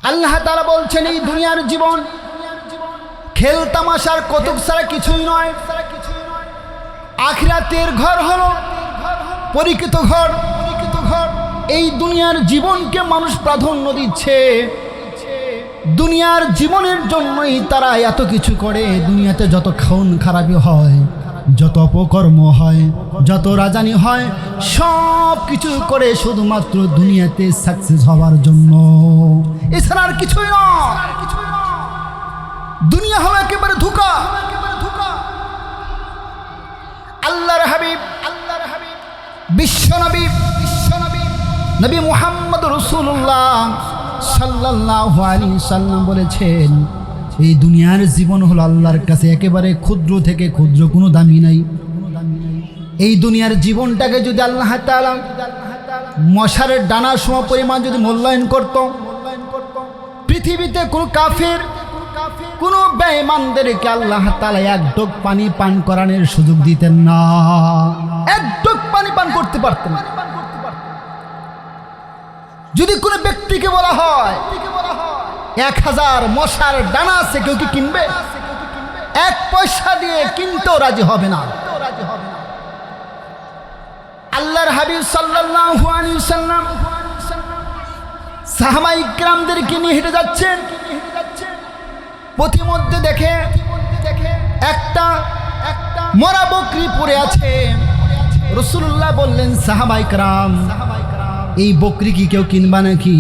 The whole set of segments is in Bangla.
আল্লাহ তাআলা বলছেন এই দুনিয়ার জীবন খেল তামাশার কৌতুক ছাড়া কিছুই নয়। আখিরাতের ঘর হলো পরীক্ষিত ঘর। এই দুনিয়ার জীবনকে মানুষ প্রাধান্য দিচ্ছে। দুনিয়ার জীবনের জন্যই তারা এত কিছু করে। দুনিয়াতে যত খুন খারাপি হয়, যত অপকর্ম হয়, যত রাজানি হয়, সব কিছু করে শুধুমাত্র দুনিয়াতে সাকসেস হওয়ার জন্য, এছাড়া আর কিছুই নয়। দুনিয়া হলো একেবারে ধোঁকা। আল্লাহর হাবিব বিশ্বনবী নবী মুহাম্মদ রাসূলুল্লাহ সাল্লাল্লাহু আলাইহি সাল্লাম বলেছেন, এই দুনিয়ার জীবন হলো আল্লাহর কাছে একেবারে ক্ষুদ্র থেকে ক্ষুদ্র, কোনো দামি নাই। এই দুনিয়ার জীবনটাকে যদি আল্লাহ তাআলা মশারের ডানার সম পরিমাণ যদি মূল্যায়ন করত, পৃথিবীতে কোনো কাফের, কোনো বেঈমানদেরকে আল্লাহ তাআলা এক ঢোক পানি পান করানোর সুযোগ দিতেন না। এক ঢোক পানি পান করতে পারতেন না। যদি কোনো ব্যক্তিকে বলা হয় 1000 মশার ডানা আছে, কেউ কি কিনবে? 1 পয়সা দিয়ে কিনতেও রাজি হবে না। আল্লাহর হাবিব সাল্লাল্লাহু আলাইহি ওয়াসাল্লাম সাহাবায়ে কিরামদেরকে নিয়ে হেঁটে যাচ্ছেন। পথিমধ্যে দেখে একটা মরা বকরি পড়ে আছে। রাসূলুল্লাহ বললেন, সাহাবায়ে কিরাম, এই বকরি কি কেউ কিনবা নাকি?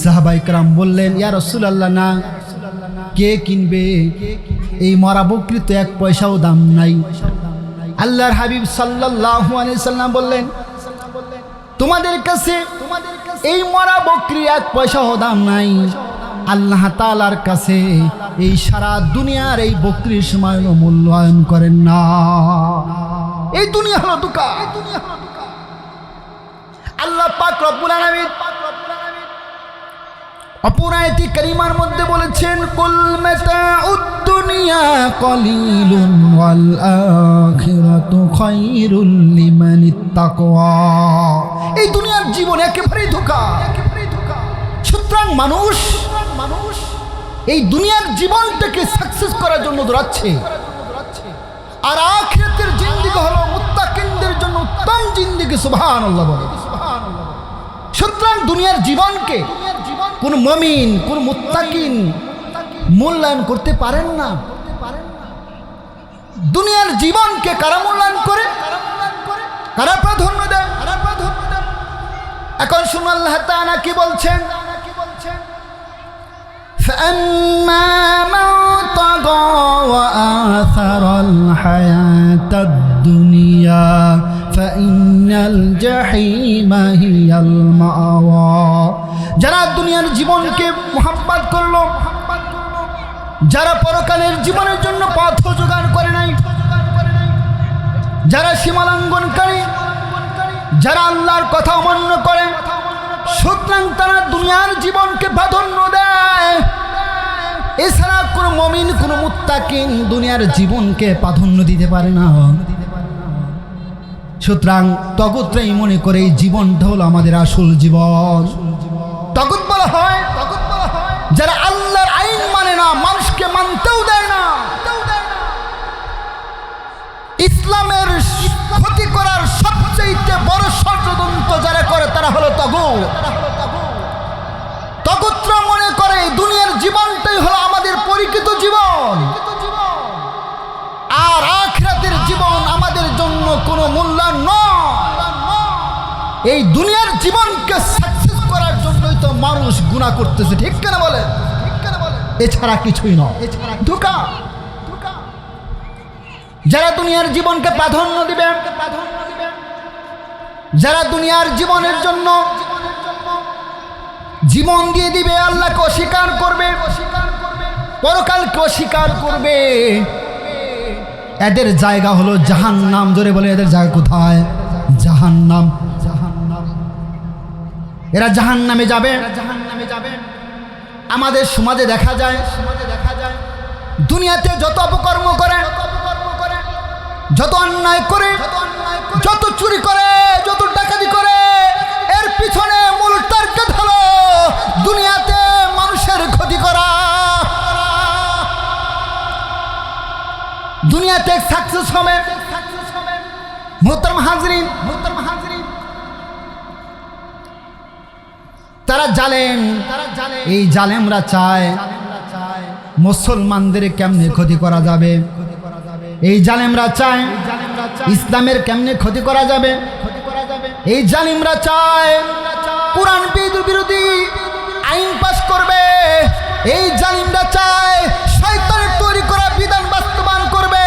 সাহাবায়ে কিরাম বললেন, ইয়া রাসূলুল্লাহ, না, কে কিনবে? এই মরা বকরি তো 1 পয়সাও দাম নাই। আল্লাহর হাবিব সাল্লাল্লাহু আলাইহি সাল্লাম বললেন, তোমাদের কাছে এই মরা বকরি 1 পয়সাও দাম নাই। আল্লাহ তাআলার কাছে এই সারা দুনিয়ার এই বকরির সমান মূল্যায়ন করেন না। এই দুনিয়া হলো ধোঁকা। আল্লাহ পাক রব্বুল আলামিন অপর আয়াতে কারিমার মধ্যে বলেছেন, কুল মাতাউদ দুনিয়া কলিলুন ওয়াল আখিরাতু খায়রুল লিমানিত তাকওয়া। এই দুনিয়ার জীবন একেবারেই ধোঁকা। সুতরাং মানুষ এই দুনিয়ার জীবনটাকে সাকসেস করার জন্য দৌড়াচ্ছে, আর আখিরাতের জিন্দেগি হলো মুত্তাকিনদের জন্য উত্তম জিন্দেগি। সুবহানাল্লাহ বলে। সুতরাং দুনিয়ার জীবনকে কোন মুমিন, কোন মুত্তাকিন মূল্যায়ন করতে পারেন না। দুনিয়ার জীবনকে কারা মূল্যায়ন করে, কারা প্রাধান্য দেয়? এখন শুনুন আল্লাহ তাআলা কি বলছেন, فَأَمَّا مَنْ طَغَى وَآثَرَ الْحَيَاةَ الدُّنْيَا فَإِنَّ الْجَحِيمَ هِيَ الْمَأْوَى। যারা দুনিয়ার জীবনকে মুহাব্বত করলো, যারা পরকালের জীবনের জন্য পথ জোগাড় করে নাই, যারা সীমালঙ্ঘনকারী, যারা আল্লাহর কথা অমান্য করে, সুতরাং তারা দুনিয়ার জীবনকে প্রাধান্য দেয়। এছাড়া কোনো মুমিন, কোনো মুত্তাকিন দুনিয়ার জীবনকে প্রাধান্য দিতে পারে না। সুতরাং তগুতরাই মনে করে এই জীবনটা হলো আমাদের আসল জীবন। তগুত বলা হয় যারা আল্লাহর আইন মানে না, মানুষকে মানতেও দেয় না। ইসলামের ক্ষতি করার সবচেয়ে বড় ষড়যন্ত্র যারা করে তারা হলো তগুত। তগুতরা মনে করে দুনিয়ার জীবনটাই হলো আমাদের পরিচিত জীবন, আর আখিরাতের জীবন আমাদের জন্য কোনো মূল্যায়ন নয়। এই দুনিয়ার জীবনকে সাকসেস করার জন্যই তো মানুষ গুনাহ করতেছে, ঠিক কেন বলে? এছাড়া কিছুই নয়, ধোঁকা। যারা দুনিয়ার জীবনকে প্রাধান্য দিবে, যারা দুনিয়ার জীবনের জন্য জীবন দিয়ে দিবে, আল্লাহকে অস্বীকার করবে, পরকালকে অস্বীকার করবে, এদের জায়গা হলো জাহান্নাম। জোরে বলে, এদের জায়গা কোথায়? জাহান্নাম। এরা জাহান্নামে যাবে। আমাদের সমাজে দেখা যায় দুনিয়াতে যত অপকর্ম করে, যত অন্যায় করে, যত চুরি করে, যত ডাকাতি করে, এর পিছনে মূল টার্গেট হলো দুনিয়াতে দুনিয়াতে সাকসেস হবে। মোহতারাম হাজরিন, তারা জালেম, এই জালেমরা চায় মুসলমানদের কেমনে ক্ষতি করা যাবে। এই জালেমরা চায় ইসলামের কেমনে ক্ষতি করা যাবে। এই জালিমরা চায় কোরআন বিরোধী আইন পাশ করবে। এই জালিমরা চায় শয়তানের তৈরি করা বিধান বাস্তবায়ন করবে।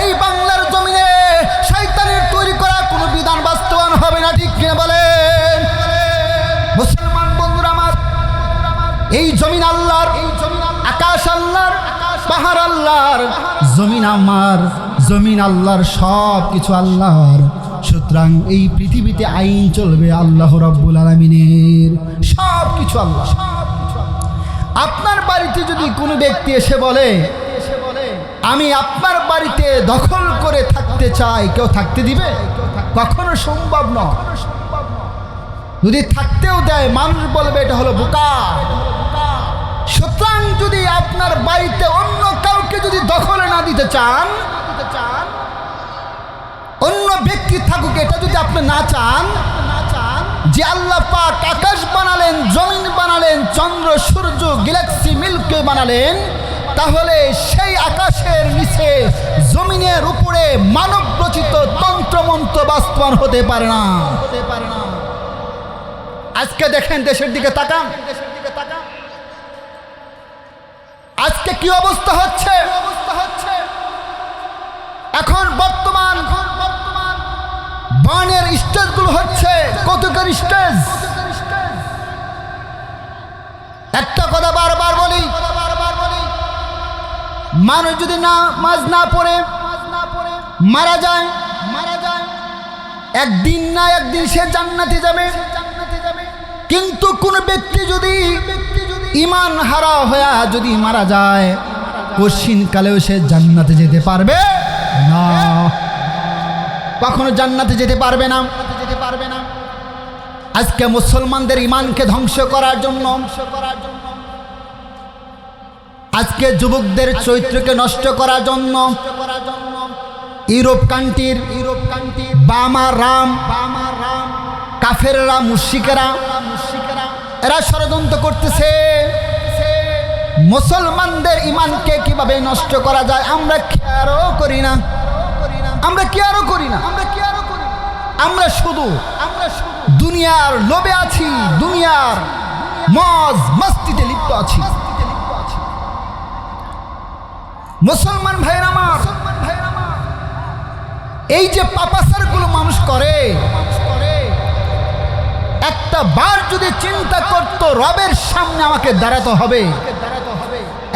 এই বাংলার জমিনে শয়তানের তৈরি করা কোনো বিধান বাস্তবায়ন হবে না, ঠিক কিনা বলেন? মুসলমান বন্ধুরা আমার, এই জমিন আল্লাহর, আকাশ আল্লাহর, পাহাড় আল্লাহর, জমিন আমার, জমিন আল্লাহর, সব কিছু আল্লাহর। সুতরাং এই পৃথিবীতে আইন চলবে আল্লাহ রাব্বুল আলামিনের, সব কিছু আল্লাহ। আপনার বাড়িতে যদি কোনো ব্যক্তি এসে বলে আমি আপনার বাড়িতে দখল করে থাকতে চাই, কেউ থাকতে দিবে? কখনো সম্ভব নয়। যদি থাকতেও দেয় মানুষ বলবে এটা হলো বোকা। সুতরাং যদি আপনার বাড়িতে অন্য কাউকে যদি দখলে না দিতে চান, অন্য ব্যক্তি থাকুক, এটা যদি আপনি না চান, যে আল্লাহ পাক আকাশ বানালেন, জমিন বানালেন, চন্দ্র সূর্য গ্যালাক্সি মিল্কি বানালেন, তাহলে সেই আকাশের নিচে জমিনের উপরে মানব রচিত তন্ত্রমন্ত্র বাস্তবায়ন হতে পারে না। আজকে দেখেন দেশের দিকে তাকান, আজকে কি অবস্থা হচ্ছে। এখন বর্তমান বানের স্টেজগুলো হচ্ছে কতকার স্টেজ। একটা কথা বারবার বলি, মানুষ যদি নামাজ না পড়ে মারা যায়, একদিন না একদিন সে জান্নাতে যাবে। কিন্তু কোন ব্যক্তি যদি ঈমান হারা হয়ে যদি মারা যায়, কঠিন কালেও সে জান্নাতে যেতে পারবে না, কখনো জান্নাতে যেতে পারবে না। আজকে মুসলমানদের ঈমানকে ধ্বংস করার জন্য, আজকে যুবকদের চরিত্রকে নষ্ট করার জন্য ইউরোপ কান্ট্রির বামা রাম কাফেররা, মুশরিকেরা, এরা ষড়যন্ত্র করতেছে মুসলমানদের ঈমানকে কিভাবে নষ্ট করা যায়। আমরা কেয়ারও করি না, আমরা শুধু দুনিয়ার লোভে আছি, দুনিয়ার মজ মস্তিতে লিপ্ত আছি। মুসলমান ভাইরা আমার, এই যে পাপাচারগুলো মানুষ করে, একটা বার যদি চিন্তা করত রবের সামনে আমাকে দাঁড়াতে হবে,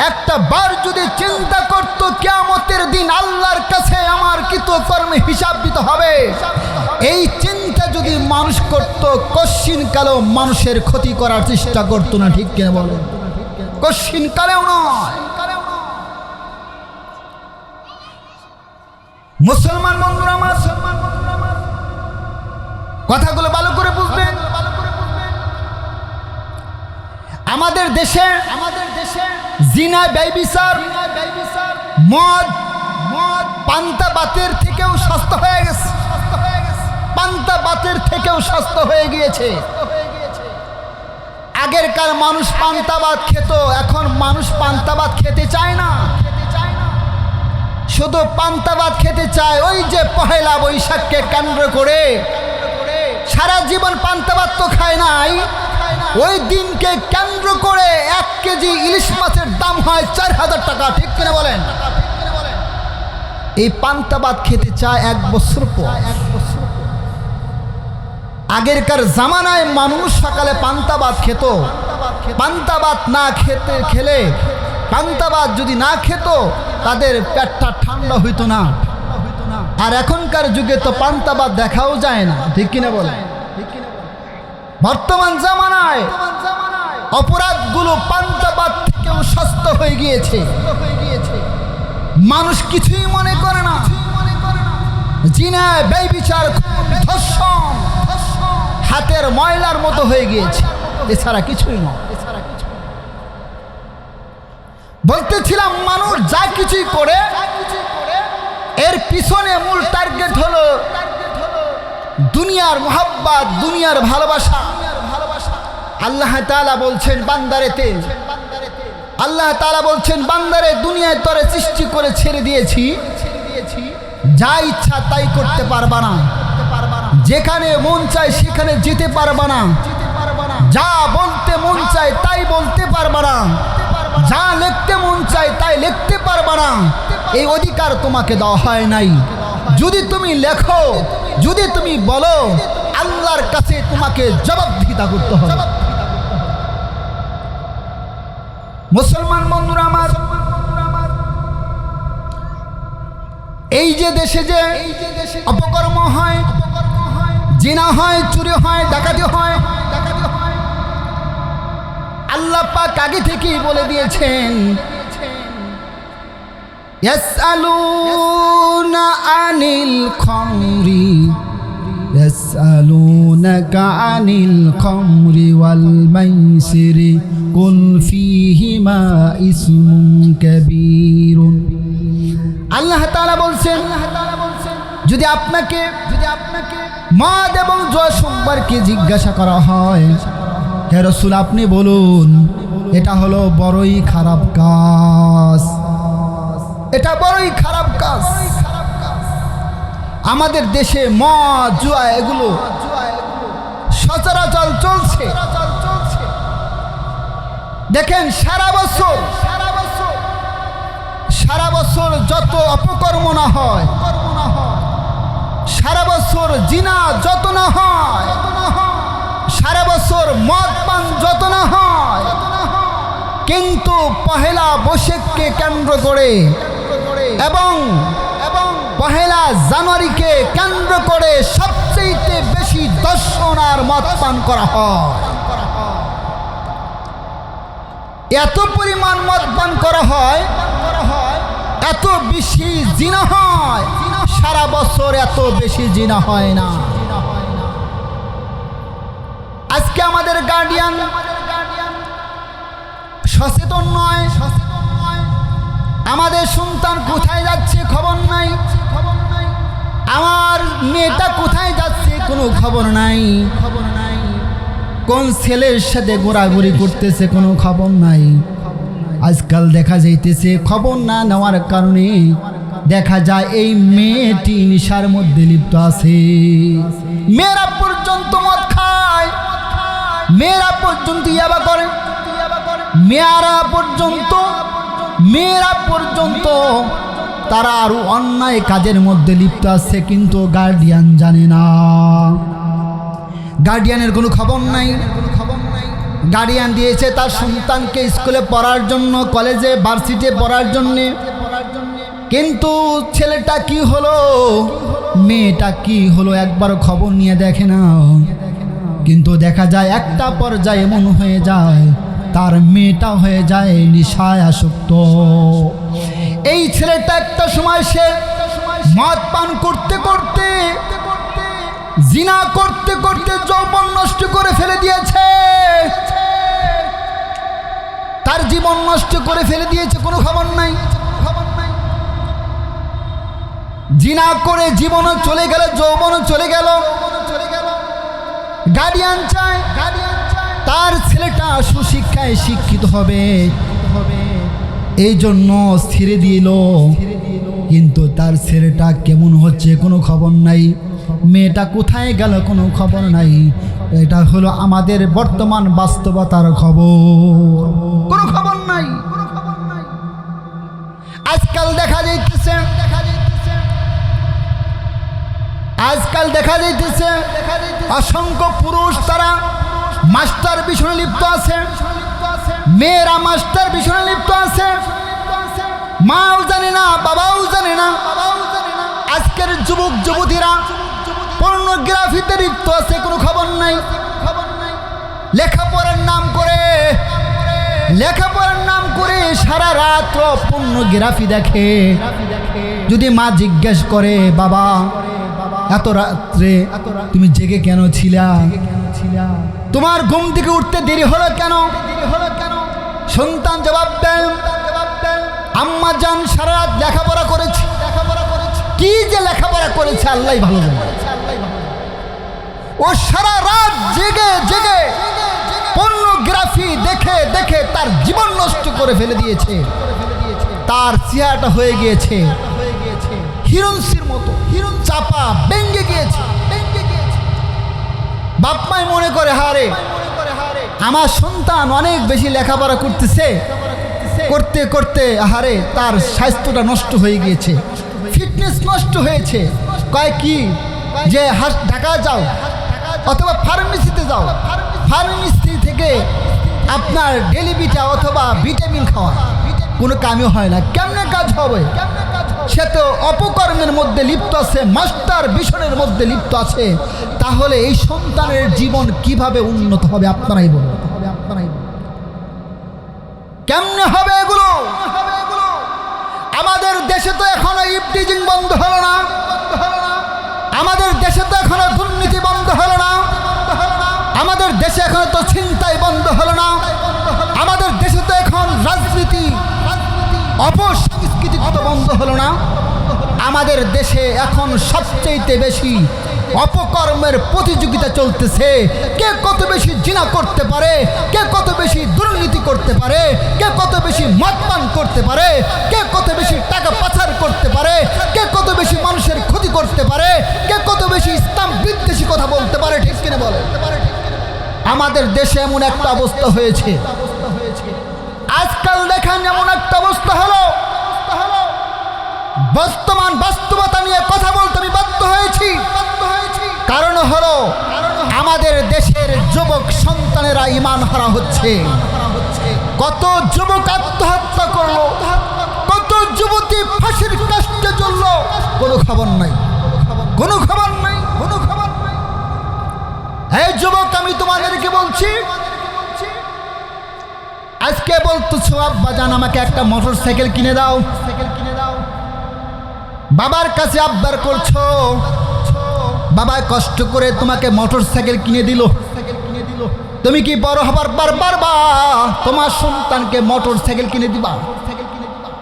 একটা বার যদি চিন্তা করত কিয়ামতের দিন আল্লাহর কাছে আমার কৃতকর্মে হিসাব দিতে হবে, এই চিন্তা যদি মানুষ করত, কশিন কালেও মানুষের ক্ষতি করার চেষ্টা করত না, ঠিক কিনা বলেন? কশিন কালেও নয়। মুসলমান বন্ধুরা আমার, কথাগুলো ভালো করে বুঝবেন। আমাদের দেশে জিনা, ব্যভিচার, মদ, পান্তা বাতের থেকেও সস্তা হয়ে গেছে, পান্তা বাতের থেকেও সস্তা হয়ে গিয়েছে। আগেরকার মানুষ পান্তা ভাত খেত, এখন মানুষ পান্তা ভাত খেতে চায় না। শুধু পান্তা ভাত খেতে চায় ওই যে পহেলা বৈশাখকে কেন্দ্র করে, সারা জীবন পান্তা ভাত তো খায় নাই। ওই দিনকে কেন্দ্র করে 1 কেজি ইলিশ মাছের দাম হয় 4000 টাকা, ঠিক কিনা বলেন? এই পান্তা ভাত খেতে চায় 1 বছর পর। আগেরকার জামানায় মানুষ সকালে পান্তা ভাত খেত, পান্তা ভাত না খেলে, পান্তা ভাত যদি না খেত তাদের পেটটা ঠান্ডা হইতো না। আর এখনকার যুগে তো পান্তা ভাত দেখাও যায় না, ঠিক কিনা বলেন? বর্তমান জামানায় অপরাধগুলো পান্তা ভাত থেকেও সস্তা হয়ে গিয়েছে। মানুষ কিছুই মনে করে না। জিনা, ব্যভিচার, ধর্ষণ হাতের ময়লার মতো হয়ে গিয়েছে, এছাড়া কিছুই নয়। বলতেছিলাম মানুষ যা কিছুই করে এর পিছনে মূল টার্গেট হলো দুনিয়ার মোহাব্বত, দুনিয়ার ভালোবাসা। আল্লাহ তাআলা বলছেন বান্দারেতে, আল্লাহ তাআলা বলছেন বান্দারে দুনিয়ায় তরে সৃষ্টি করে ছেড়ে দিয়েছি, যা ইচ্ছা তাই করতে পারবা না, যেখানে মন চায় সেখানে যেতে পারবা না, যা বলতে মন চায় তাই বলতে পারবা না, যা লিখতে মন চায় তাই লিখতে পারবা না। এই অধিকার তোমাকে দেওয়া হয় নাই। যদি তুমি লেখো, যদি তুমি বলো, আল্লাহর কাছে তোমাকে জবাবদিহিতা করতে হবে। মুসলমান বন্ধুরা আমার, এই যে দেশে যে অপকর্ম হয়, জিনা হয়, চুরি হয়, ডাকাতি হয়, আল্লাহ পাক আগে থেকেই বলে দিয়েছেন, ইয়াসআলুনা আনিল খামরি ইয়াসআলুনাকা আনিল খামরি ওয়াল মাইসিরি কুল ফীহিমা ইসমুন কাবীরুন। আল্লাহ তাআলা বলছেন, যদি আপনাকে মদ এবং জুয়া সম্পর্কে জিজ্ঞাসা করা হয়, হে রাসূল আপনি বলুন এটা হলো বড়ই খারাপ কাজ, এটা বড়ই খারাপ কাজ। আমাদের দেশে মদ জুয়া এগুলো সচরাচর চলছে। দেখেন সারা বছর যত অপকর্ম না হয়, সারা বছর জিনা যত না হয়, সারা বছর মদ পান যত না হয়, কিন্তু পহেলা বৈশাখকে কেন্দ্র করে এবং পহেলা জানুয়ারিকে কেন্দ্র করে সবচেয়ে বেশি দর্শন আর মদ পান করা হয়। এত পরিমাণ মদ পান করা হয়, এত বেশি জিনা হয়, সারা বছর এত বেশি জিনা হয় না। আজকে আমাদের গার্ডিয়ান সচেতন নয়, আমাদের সন্তান কোথায় যাচ্ছে খবর নাই, আমার মেয়েটা কোথায় যাচ্ছে কোনো খবর নাই, কোন ছেলের সাথে ঘোরাঘুরি করতেছে কোনো খবর নাই। আজকাল দেখা যাইতেছে খবর না নেওয়ার কারণে দেখা যায় এই মেয়েটি নেশার মধ্যে লিপ্ত আছে। মেয়েরা পর্যন্ত মদ খায়, মেয়েরা পর্যন্ত ইয়াবা করে, মেয়েরা পর্যন্ত তারা আরো অন্যায় কাজের মধ্যে লিপ্ত আছে, কিন্তু গার্ডিয়ান জানে না, গার্ডিয়ানের কোনো খবর নাই। গার্ডিয়ান দিয়েছে তার সন্তানকে স্কুলে পড়ার জন্য, কলেজে ভার্সিটিতে পড়ার জন্যে, কিন্তু ছেলেটা কি হলো, মেয়েটা কি হলো একবার খবর নিয়ে দেখে না। কিন্তু দেখা যায় একটা পর্যায়ে এমন হয়ে যায় তার মেয়েটা হয়ে যায় নেশায় আসক্ত। এই ছেলেটা একটা সময় সে মদ পান করতে করতে, জিনা করতে করতে যৌবন নষ্ট করে ফেলে দিয়েছে, তার জীবন নষ্ট করে ফেলে দিয়েছে, কোনো খবর নাই। জিনা করে জীবনও চলে গেল, যৌবনও চলে গেল। গার্ডিয়ান চায় তার ছেলেটা সুশিক্ষায় শিক্ষিত হবে, এই জন্য ছেড়ে দিল, কিন্তু তার ছেলেটা কেমন হচ্ছে কোনো খবর নাই, মেয়েটা কোথায় গেল কোনো খবর নাই। এটা হলো আমাদের বর্তমান বাস্তবতার খবর, কোনো খবর নাই। আজকাল দেখা যাইতেছে অসংখ্য পুরুষ তারা মাস্টার পিছনে লিপ্ত আছে, মেয়েরা মাস্টার পিছনে লিপ্ত আছে, মাও জানে না, বাবাও জানে না। আজকের যুবক যুবতীরা পর্নোগ্রাফিতে লিপ্ত আছে, কোনো খবর নাই। লেখাপড়ার নাম করে সারা রাত পর্নোগ্রাফি দেখে। যদি মা জিজ্ঞেস করে, বাবা এত রাত্রে তুমি জেগে কেন ছিলা, তোমার ঘুম থেকে উঠতে দেরি হলো কেন, সন্তান জবাব দেন, আম্মা জান সারা রাত লেখাপড়া করেছি। কি যে লেখাপড়া করেছে আল্লাহ ভালো জানে। ও সারা রাত জেগে জেগে পর্নোগ্রাফি দেখে দেখে তার জীবন নষ্ট করে ফেলে দিয়েছে। তার চেহারাটা হয়ে গিয়েছে হিরণসির মতো, হিরণ চাপা ভেঙে গিয়েছে। বাপ মাই মনে করে হারে আমার সন্তান অনেক বেশি লেখাপড়া করতেছে, করতে করতে হারে তার স্বাস্থ্যটা নষ্ট হয়ে গিয়েছে, ফিটনেস নষ্ট হয়েছে। কয় কি যে ঢাকা যাও অথবা ফার্মেসিতে যাও, ফার্মেসি থেকে আপনার ডেলিভিটা অথবা ভিটামিন খাওয়া কোনো কামই হয় না। কেমনে কাজ হবে? সে তো অপকর্মের মধ্যে লিপ্ত আছে, মাস্টার বিষণের মধ্যে লিপ্ত আছে। তাহলে এই সন্তানের জীবন কিভাবে উন্নত হবে? আপনারাই বলুন, কেমনে হবে এগুলো? আমাদের দেশে তো এখনো ইফটিজিং বন্ধ হলো না, আমাদের দেশে তো এখনো দুর্নীতি বন্ধ হলো না, আমাদের দেশে এখনো তো ছিনতাই বন্ধ হলো না, আমাদের দেশে তো এখন রাজনীতি অপসংস্কৃতি তো বন্ধ হলো না। আমাদের দেশে এখন সবচেয়ে বেশি অপকর্মের প্রতিযোগিতা চলতেছে। কে কত বেশি জিনা করতে পারে, কে কত বেশি দুর্নীতি করতে পারে, কে কত বেশি মদপান করতে পারে, কে কত বেশি টাকা পাচার করতে পারে, কে কত বেশি মানুষের ক্ষতি করতে পারে, কে কত বেশি ইসলাম বিদ্বেষী কথা বলতে পারে। ঠিক কিনা বলে? আমাদের দেশে এমন একটা অবস্থা হয়েছে, আজকাল দেখেন এমন একটা অবস্থা হলো, বর্তমান বাস্তবতা নিয়ে কথা বলতে আমি বাধ্য হয়েছি। কারণ হলো আমাদের দেশের যুবক সন্তানেরা ঈমান হারা হচ্ছে। কত যুবক আত্মহত্যা করলো, কত যুবতী ফাঁসির কাস্টে চললো, কোনো খবর নাই, কোনো খবর নাই, কোনো খবর নাই। এই যুবক আমি তোমাদেরকে বলছি, আজকে বলতেছো আব্বা জান আমাকে একটা মোটর সাইকেল কিনে দাও, বাবার কাছে আবদার করছো, বাবা কষ্ট করে তোমাকে মোটর সাইকেল কিনে দিল, তুমি কি বড় হবার পর পারবা তোমার সন্তানকে মোটর সাইকেল কিনে দিবা?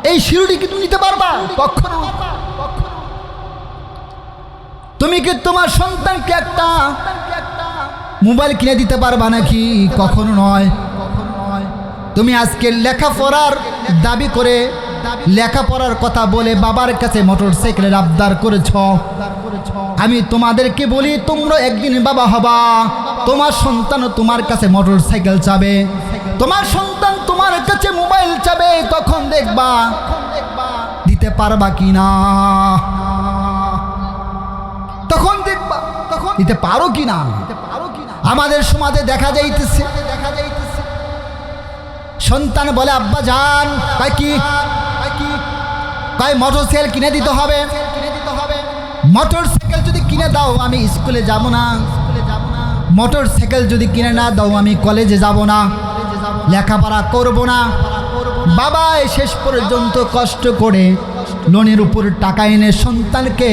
এই শিরুটি কি তুমি নিতে পারবা? কখনো। তুমি কি তোমার সন্তানকে একটা মোবাইল কিনে দিতে পারবা নাকি? কখনো নয়। তুমি আজকে লেখাপড়ার দাবি করে, লেখাপড়ার কথা বলে বাবার কাছে মোটর সাইকেলের আবদার করেছ। আমি তোমাদেরকে বলি, তোমরা একদিন বাবা হবা, তোমার সন্তানও তোমার কাছে মোটর সাইকেল চাবে, তোমার সন্তান তোমার কাছে মোবাইল চাবে। তখন দেখবা দিতে পারবা কি না, তখন দেখবা তখন দিতে পারো কি না। আমাদের সমাজে দেখা যাইতেছে, সন্তান বলে আব্বা জান কয় কি, কয় মোটর সাইকেল কিনে দিতে হবে। মোটর সাইকেল যদি কিনে দাও আমি স্কুলে যাব না, মোটর সাইকেল যদি কিনে না দাও আমি কলেজে যাব না, লেখাপড়া করব না। বাবা শেষ পর্যন্ত কষ্ট করে লোনের উপর টাকা এনে সন্তানকে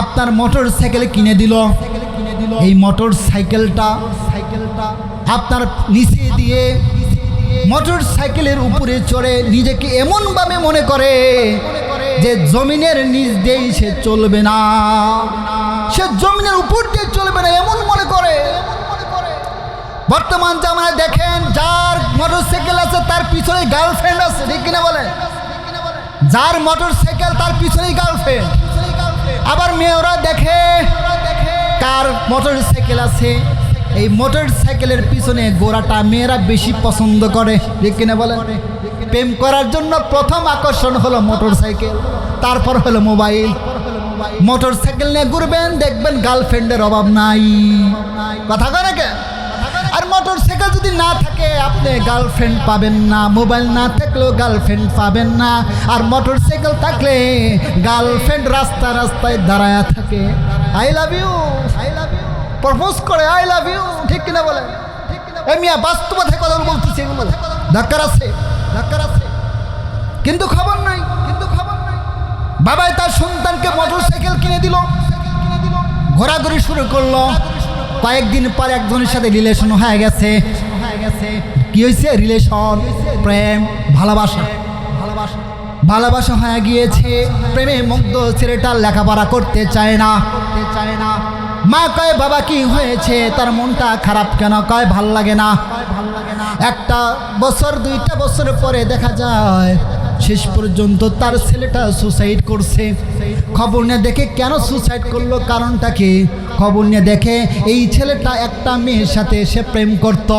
আপনার মোটর সাইকেল কিনে দিল। এই মোটর সাইকেলটা আপনার নিচে দিয়ে মোটর সাইকেলের উপরে চড়ে নিজেকে এমনভাবে মনে করে যে জমিনের নিচ দিয়েই সে চলবে না, সে জমিনের উপর দিয়ে চলবে না, এমন মনে করে। বর্তমান জামানায় দেখেন যার মোটর সাইকেল আছে তার পিছনে গার্লফ্রেন্ড আছে। ঠিক কিনা বলে? যার মোটর সাইকেল তার পিছনেই গার্লফ্রেন্ড। আবার মেয়েরা দেখে কার মোটর সাইকেল আছে, এই মোটর সাইকেলের পিছনে গোড়াটা মেয়েরা বেশি পছন্দ করে। ঠিক কিনা বলে? প্রেম করার জন্য প্রথম আকর্ষণ হলো মোটর সাইকেল, তারপর হলো মোবাইল। মোটর সাইকেল নিয়ে ঘুরবেন, দেখবেন গার্লফ্রেন্ডের অভাব নাই। কথা কয় নাকি? আর মোটর সাইকেল যদি না থাকে আপনি গার্লফ্রেন্ড পাবেন না, মোবাইল না থাকলেও গার্লফ্রেন্ড পাবেন না। আর মোটর সাইকেল থাকলে গার্লফ্রেন্ড রাস্তা রাস্তায় দাঁড়ায় থাকে, I love you, I love you, propose করে আই লাভ ইউ। ঠিক কিনা বলে? মিয়া বাস্তবতায় কথা বলতেছি, এগুলো ধাক্কার আছে, ধাক্কার আছে, কিন্তু খবর নাই, কিন্তু খবর নাই। বাবাই তার সন্তানকে মোটর সাইকেল কিনে দিল, ঘোরাঘুরি শুরু করলো। কয়েকদিন পর একজনের সাথে রিলেশন হয়ে গেছে। কি হয়েছে? রিলেশন, প্রেম, ভালোবাসা। ভালোবাসা হয়ে গিয়েছে, প্রেমে মুগ্ধ ছেলেটা লেখাপড়া করতে চায় না। মা কয় বাবা কি হয়েছে, তার মনটা খারাপ কেন? কয় ভাল লাগে না। একটা বছর 2টা বছর পরে দেখা যায় শেষ পর্যন্ত তার ছেলেটা সুসাইড করছে। খবর নিয়ে দেখে কেন সুসাইড করলো, কারণটা কি? খবর নিয়ে দেখে এই ছেলেটা একটা মেয়ের সাথে সে প্রেম করত।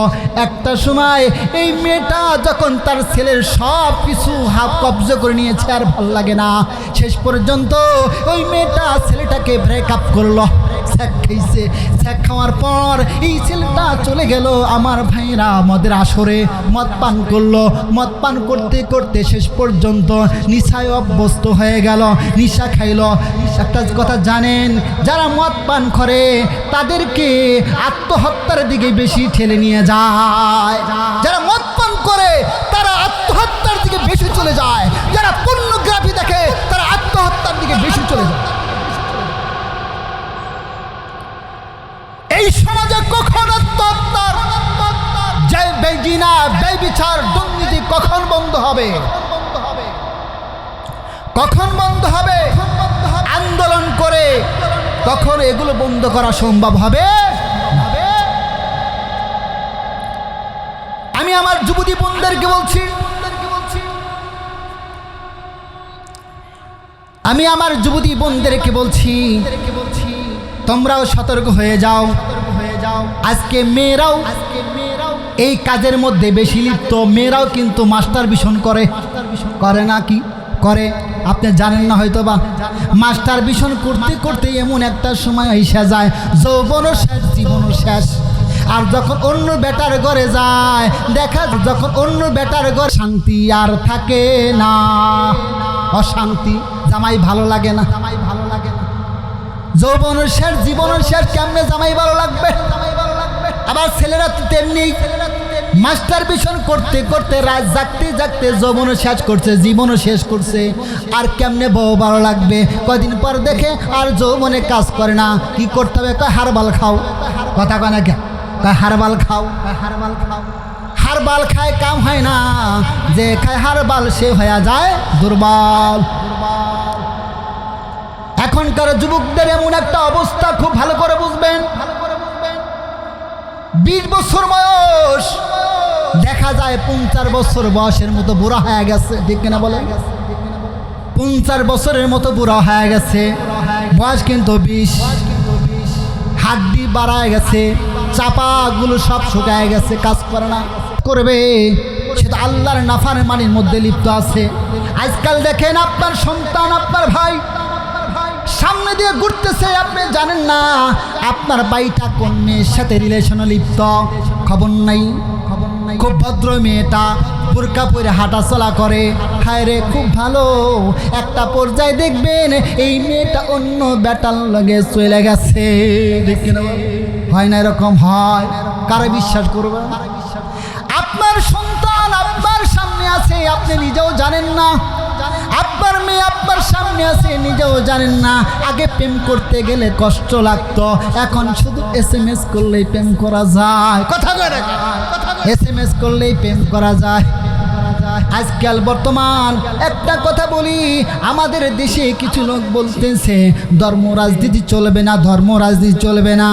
একটা সময় এই মেয়েটা যখন তার ছেলের সব কিছু হাফ কবজা করে নিয়েছে, আর ভাল লাগে না, শেষ পর্যন্ত ওই মেয়েটা ছেলেটাকে ব্রেকআপ করলো। ছ্যাক খাইছে, ছ্যাক খাওয়ার পর এই ছেলেটা চলে গেল আমার ভাইরা মদের আসরে মদ পান করলো। মদ পান করতে করতে শেষ পর্যন্ত নিশায় অভ্যস্ত হয়ে গেল, নিশা খাইলো। একটা কথা জানেন, যারা মদ পান করে তাদেরকে আত্মহত্যার দিকে বেশি ঠেলে নিয়ে যায়। যারা মদ পান করে তারা আত্মহত্যার দিকে বেশি চলে যায়। যারা পর্নোগ্রাফি দেখে তারা আত্মহত্যার দিকে বেশি চলে যায়। এই সমাজে কখন আত্মহত্যার যে বেজিনা বেবিচার দুর্নীতি কখন বন্ধ হবে? কখন বন্ধ হবে? আন্দোলন করে কখন এগুলো বন্ধ করা সম্ভব হবে? আমি আমার যুবতী বোনদেরকে বলছি, আমি আমার যুবতী বোনদেরকে বলছি, তোমরাও সতর্ক হয়ে যাও। আজকে মেয়েরাও এই কাজের মধ্যে বেশি লিপ্ত। মেয়েরাও কিন্তু মাস্টার ভিশন করে না কি করে আপনি জানেন না হয়তো বা। মাস্টার ভিশন করতে করতে এমন একটা সময় এসে যায় যৌবনও শেষ, জীবনও শেষ। আর যখন অন্য বেটার ঘরে যায় দেখা, যখন অন্য বেটার ঘরে শান্তি আর থাকে না, অশান্তি। জামাই ভালো লাগে না, যৌবনের শেষ, জীবনের শেষ। কেমনে জামাই ভালো লাগবে? আবার ছেলেরা তেমনি মাস্টার ভিশন করতে করতে রাত জাগতে জাগতে যৌবনও শেষ করছে, জীবনও শেষ করছে। আর কেমনে বউ ভালো লাগবে? কয়দিন পর দেখে আর যৌবনে কাজ করে না। কি করতে হবে? কয় হারবাল খাও। কথা কয় না, কয় হারবাল খাও, হারবাল খাও। হারবাল খায় কাম হয় না, যে খায় হারবাল সে হয়ে যায় দুর্বল। এখনকার যুবকদের এমন একটা অবস্থা, খুব ভালো করে বুঝবেন। 20 বছর বয়স, দেখা যায় 50 বছর বয়সের মতো বুড়া হয়ে গেছে। ঠিক কিনা বলেন? 50 বছরের মতো বুড়া হয়ে গেছে, বয়স কিন্তু 20। হাড্ডি বাড়ায় গেছে, চাপাগুলো সব শুকায় গেছে, কাজ করে না। করবে সেটা আল্লাহর নাফরমানির মধ্যে লিপ্ত আছে। আজকাল দেখেন আপনার সন্তান, আপনার ভাই সামনে দিয়ে ঘুরতেছে, আপনি জানেন না আপনার ভাইটা কোন মেয়ের সাথে রিলেশনে লিপ্ত, খবর নাই। খুব ভদ্র মেয়েটা বোরকা পরে হাঁটা চলা করে, হায় রে খুব ভালো। একটা পর্যায়ে দেখবেন এই মেয়েটা অন্য বেটার লগে চলে গেছে। হয় না? এরকম হয়। কারা বিশ্বাস করবে? আপনার সন্তান আপনার সামনে আছে, আপনি নিজেও জানেন না। আপনার মেয়ে আপনার সামনে আছে, নিজেও জানেন না। আগে প্রেম করতে গেলে কষ্ট লাগতো, এখন শুধু SMS করলেই প্রেম করা যায়। কথা কয় না? SMS করলেই প্রেম করা যায়। আজকাল বর্তমান একটা কথা বলি, আমাদের দেশে কিছু লোক বলতেছে ধর্ম রাজনীতি চলবে না, ধর্ম রাজনীতি চলবে না।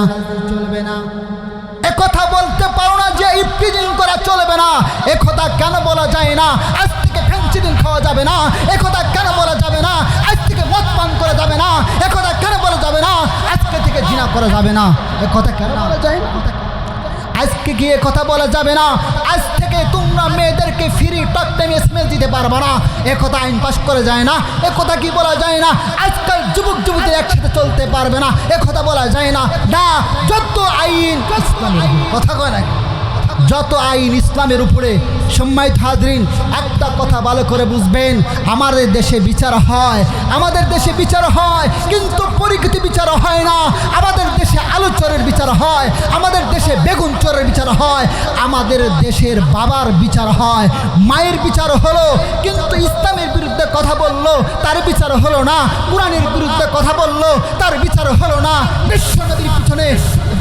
কথা বলতে পারো না যে ইফতিজিং করা চলবে না, একথা কেন বলা যায় না? আজ থেকে ফেন্সিডিল খাওয়া যাবে না, একথা কেন বলা যাবে না? আজ থেকে মদ পান করা যাবে না, একথা কেন বলা যাবে না? আজকে থেকে জিনা করা যাবে না, একথা কেন বলা যায় না? আজকে কি কথা বলা যাবে না? আজ থেকে তোমরা মেয়েদেরকে ফ্রি টক টাইম SMS দিতে পারবে না, একথা আইন পাস করে যায় না, একথা কি বলা যায় না? আজকাল যুবক যুবতী একসাথে চলতে পারবে না, একথা বলা যায় না। না, যত আইন ইসলামের, কথা কয় না, যত আইন ইসলামের উপরে। সম্মানিত হাজরিন, একটা কথা ভালো করে বুঝবেন, আমাদের দেশে বিচার হয়, আমাদের দেশে বিচার হয়, কিন্তু পরিকৃতি বিচার হয় না। আমাদের দেশে আলু চোরের বিচার হয়, আমাদের দেশে বেগুন চোরের বিচার হয়, আমাদের দেশের বাবার বিচার হয়, মায়ের বিচার হলো, কিন্তু ইসলামের বিরুদ্ধে কথা বললো তার বিচার হলো না, কোরআনের বিরুদ্ধে কথা বললো তার বিচার হলো না, বিশ্বনবীর পিছনে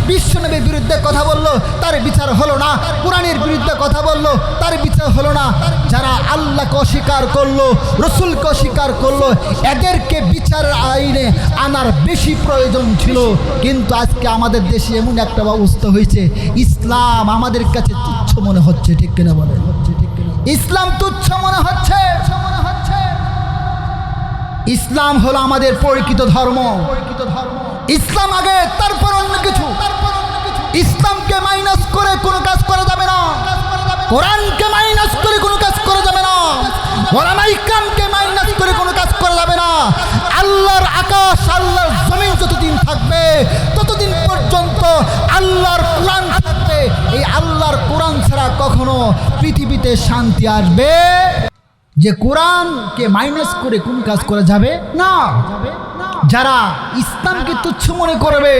বিশ্বনবীর বিরুদ্ধে কথা বলল, তার বিচার হলো না। কোরআনের বিরুদ্ধে কথা বলল, তার বিচার হলো না। যারা আল্লাহকে অস্বীকার করলো, রসুলকে অস্বীকার করলো, এদেরকে বিচারের আইনে আনার বেশি প্রয়োজন ছিল। কিন্তু আজকে আমাদের দেশে এমন একটা অবস্থা হয়েছে, ইসলাম আমাদের কাছে তুচ্ছ মনে হচ্ছে। ঠিক কিনা বলে? ইসলাম তুচ্ছ মনে হচ্ছে। ইসলাম হলো আমাদের প্রকৃত ধর্ম। ইসলাম আগে, তারপর অন্য কিছু। ইসলামকে মাইনাস করে কোনো কাজ করা যাবে না। কোরআনকে মাইনাস করে কোনো কাজ করা যাবে না। ওলামায়ে ইকরামকে মাইনাস করে কোনো কাজ করা যাবে না। আল্লাহর আকাশ, আল্লাহর জমিন যতদিন থাকবে ততদিন পর্যন্ত আল্লাহর কোরআন থাকবে। এই আল্লাহর কোরআন ছাড়া কখনো পৃথিবীতে শান্তি আসবে? যে কোরআনকে মাইনাস করে কোন কাজ করা যাবে না। যারা ইসলামকে তুচ্ছ মনে করবে,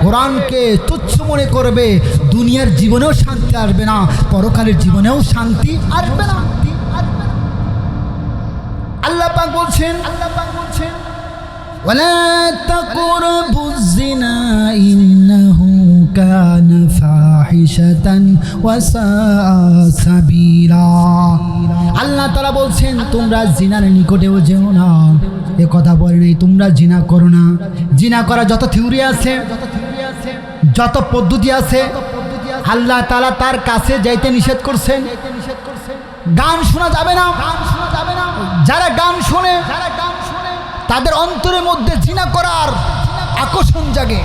কোরআনকে তুচ্ছ মনে করবে, দুনিয়ার জীবনেও শান্তি আসবে না, পরকালের জীবনেও শান্তি আসবে না। আল্লাহ পাক বলছেন, ওয়ালা তাকরাবুজ জিনা ইন্নাহু কানা ফাহিশাতান ওয়া সাআ সাবিলা। আল্লাহ তাআলা বলছেন, তোমরা জিনার নিকটেও যেও না। এ কথা বলে নাই তোমরা জিনা করো না। জিনা করা যত থিওরি আছে, যত পদ্ধতি আছে, আল্লাহ তাআলা তার কাছে যাইতে নিষেধ করছেন। গান শোনা যাবে না। যারা গান শোনে তাদের অন্তরের মধ্যে জিনা করার আকর্ষণ জাগে।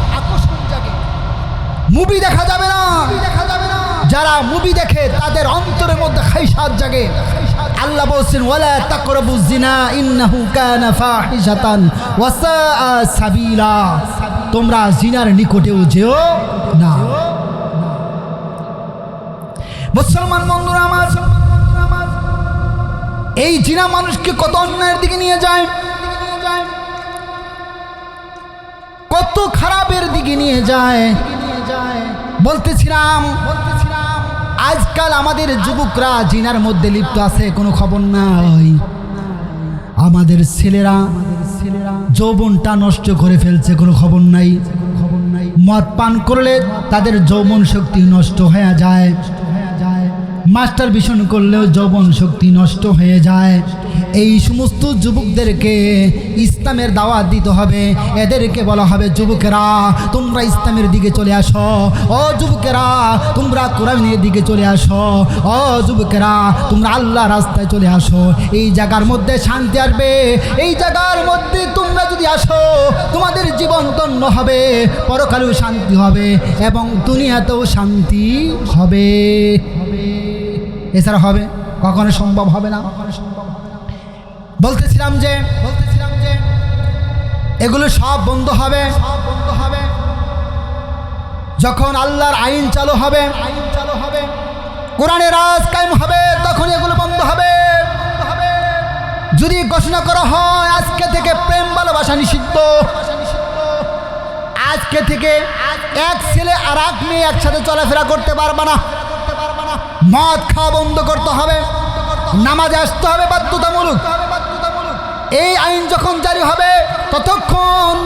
মুভি দেখা যাবে না। যারা মুভি দেখে তাদের অন্তরের মধ্যে খাইশাত জাগে। আল্লাহ বলছেন, ওয়ালা তাকরাবুজ জিনা ইন্নাহু কানা ফাহিশাতান ওয়া সাআ সাবিলা। তোমরা জিনার নিকটেও যেও না। মুসলমান বন্ধুরা আমার, এই জিনা মানুষকে কত অন্যায়ের দিকে নিয়ে যায়, কত খারাপের দিকে নিয়ে যায়। বলতেছিলাম আজকাল আমাদের যুবকরা জিনার মধ্যে লিপ্ত আছে, কোনো খবর নাই। আমাদের ছেলেরা যৌবনটা নষ্ট করে ফেলছে, কোনো খবর নাই। মদ পান করলে তাদের যৌবন শক্তি নষ্ট হয়ে যায়। মাস্টার ভিশন করলেও যৌবন শক্তি নষ্ট হয়ে যায়। এই সমস্ত যুবকদেরকে ইসলামের দাওয়াত দিতে হবে। এদেরকে বলা হবে, যুবকেরা তোমরা ইসলামের দিকে চলে আসো। ও যুবকেরা তোমরা কোরআনের দিকে চলে আসো। ও যুবকেরা তোমরা আল্লাহ রাস্তায় চলে আসো। এই জায়গার মধ্যে শান্তি আসবে। এই জায়গার মধ্যে তোমরা যদি আসো, তোমাদের জীবন ধন্য হবে, পরকালেও শান্তি হবে এবং দুনিয়াতেও শান্তি হবে। এছাড়া হবে কখনো সম্ভব হবে না। বলতেছিলাম যে এগুলো সব বন্ধ হবে যখন আল্লাহর আইন চালু হবে, কোরআনের রাজ কায়েম হবে, তখন এগুলো বন্ধ হবে। যদি ঘোষণা করা হয় আজকে থেকে প্রেম ভালোবাসা নিষিদ্ধ, আজকে থেকে এক ছেলে আর এক মেয়ে একসাথে চলাফেরা করতে পারবে না, মদ খাওয়া বন্ধ করতে হবে, নামাজে আসতে হবে বাধ্যতামূলক। এই আইন যখন জারি হবে ততক্ষণ